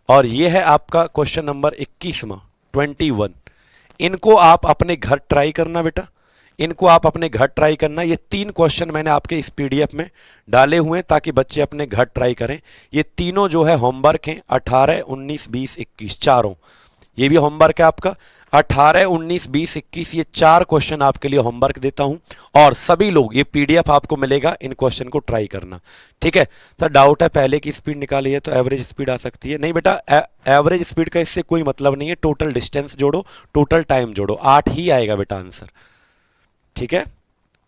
और ये है आपका क्वेश्चन नंबर 21वां 21। इनको आप अपने घर ट्राई करना बेटा, इनको आप अपने घर ट्राई करना। ये 3 क्वेश्चन मैंने आपके इस पीडीएफ में डाले हुए हैं ताकि बच्चे अपने घर ट्राई करें। ये तीनों जो है होमवर्क हैं, 18, 19, 20, 21 चारों। ये भी होमवर्क है आपका 18, 19, 20, 21। ये 4 क्वेश्चन आपके लिए होमवर्क देता हूं, और सभी लोग ये पीडीएफ आपको मिलेगा, इन क्वेश्चन को ट्राई करना, ठीक है। सर डाउट है पहले की स्पीड निकाली है तो एवरेज स्पीड आ सकती है? नहीं बेटा, एवरेज स्पीड का इससे कोई मतलब नहीं है। टोटल डिस्टेंस जोड़ो, टोटल टाइम जोड़ो, 8 ही आएगा बेटा आंसर, ठीक है,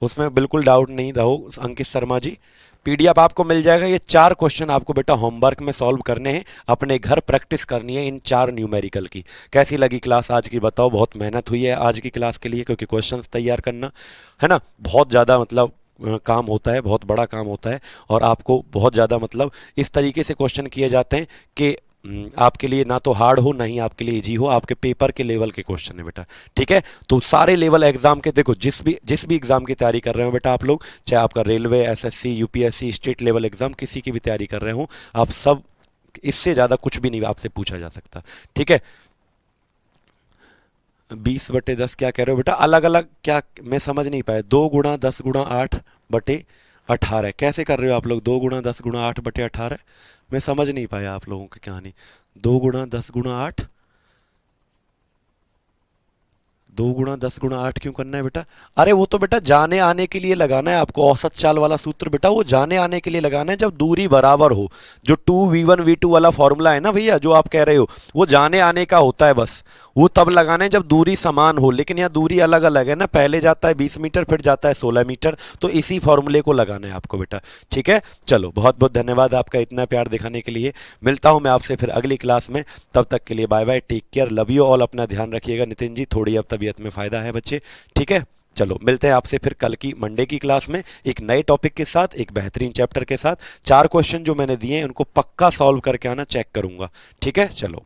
उसमें बिल्कुल डाउट नहीं रहो अंकित शर्मा जी। पीडीएफ आपको मिल जाएगा। ये 4 क्वेश्चन आपको बेटा होमवर्क में सॉल्व करने हैं, अपने घर प्रैक्टिस करनी है इन 4 न्यूमेरिकल की। कैसी लगी क्लास आज की बताओ? बहुत मेहनत हुई है आज की क्लास के लिए, क्योंकि क्वेश्चंस तैयार करना है ना बहुत ज़्यादा मतलब काम होता है, बहुत बड़ा काम होता है, और आपको बहुत ज़्यादा मतलब इस तरीके से क्वेश्चन किए जाते हैं कि आपके लिए ना तो हार्ड हो ना ही आपके लिए इजी हो, आपके पेपर के लेवल के क्वेश्चन है बेटा, ठीक है। तो सारे लेवल एग्जाम के देखो, जिस भी एग्जाम की तैयारी कर रहे हो बेटा आप लोग, चाहे आपका railway, SSC, UPSC, state level exam, किसी की भी तैयारी कर रहे हो आप, सब इससे ज़्यादा कुछ भी नहीं आपसे पूछा जा सकता, ठीक है। 20/10 क्या कह रहे हो बेटा? अलग अलग क्या, मैं समझ नहीं पाया। 2 × 10 × 8/18 कैसे कर रहे हो आप लोग? 2 × 10 × 8/18 मैं समझ नहीं पाया आप लोगों की कहानी। 2 × 10 × 8, 2 × 10 × 8 क्यों करना है बेटा? अरे वो तो बेटा जाने आने के लिए लगाना है आपको, औसत चाल वाला सूत्र बेटा वो जाने आने के लिए लगाना है जब दूरी बराबर हो। जो 2v1v2 वाला फॉर्मूला है ना भैया, जो आप कह रहे हो, वो जाने आने का होता है बस, वो तब लगाना है जब दूरी समान हो। लेकिन यहाँ दूरी अलग अलग है ना, पहले जाता है 20 मीटर, फिर जाता है 16 मीटर, तो इसी फॉर्मूले को लगाना है आपको बेटा, ठीक है। चलो बहुत बहुत धन्यवाद आपका इतना प्यार दिखाने के लिए। मिलता हूँ मैं आपसे फिर अगली क्लास में, तब तक के लिए bye bye, take care, love you all, अपना ध्यान रखिएगा। नितिन जी थोड़ी अब तबीयत में फ़ायदा है बच्चे, ठीक है। चलो मिलते हैं आपसे फिर कल की मंडे की क्लास में एक नए टॉपिक के साथ, एक बेहतरीन चैप्टर के साथ। 4 क्वेश्चन जो मैंने दिए हैं उनको पक्का सॉल्व करके आना, चेक करूंगा, ठीक है। चलो।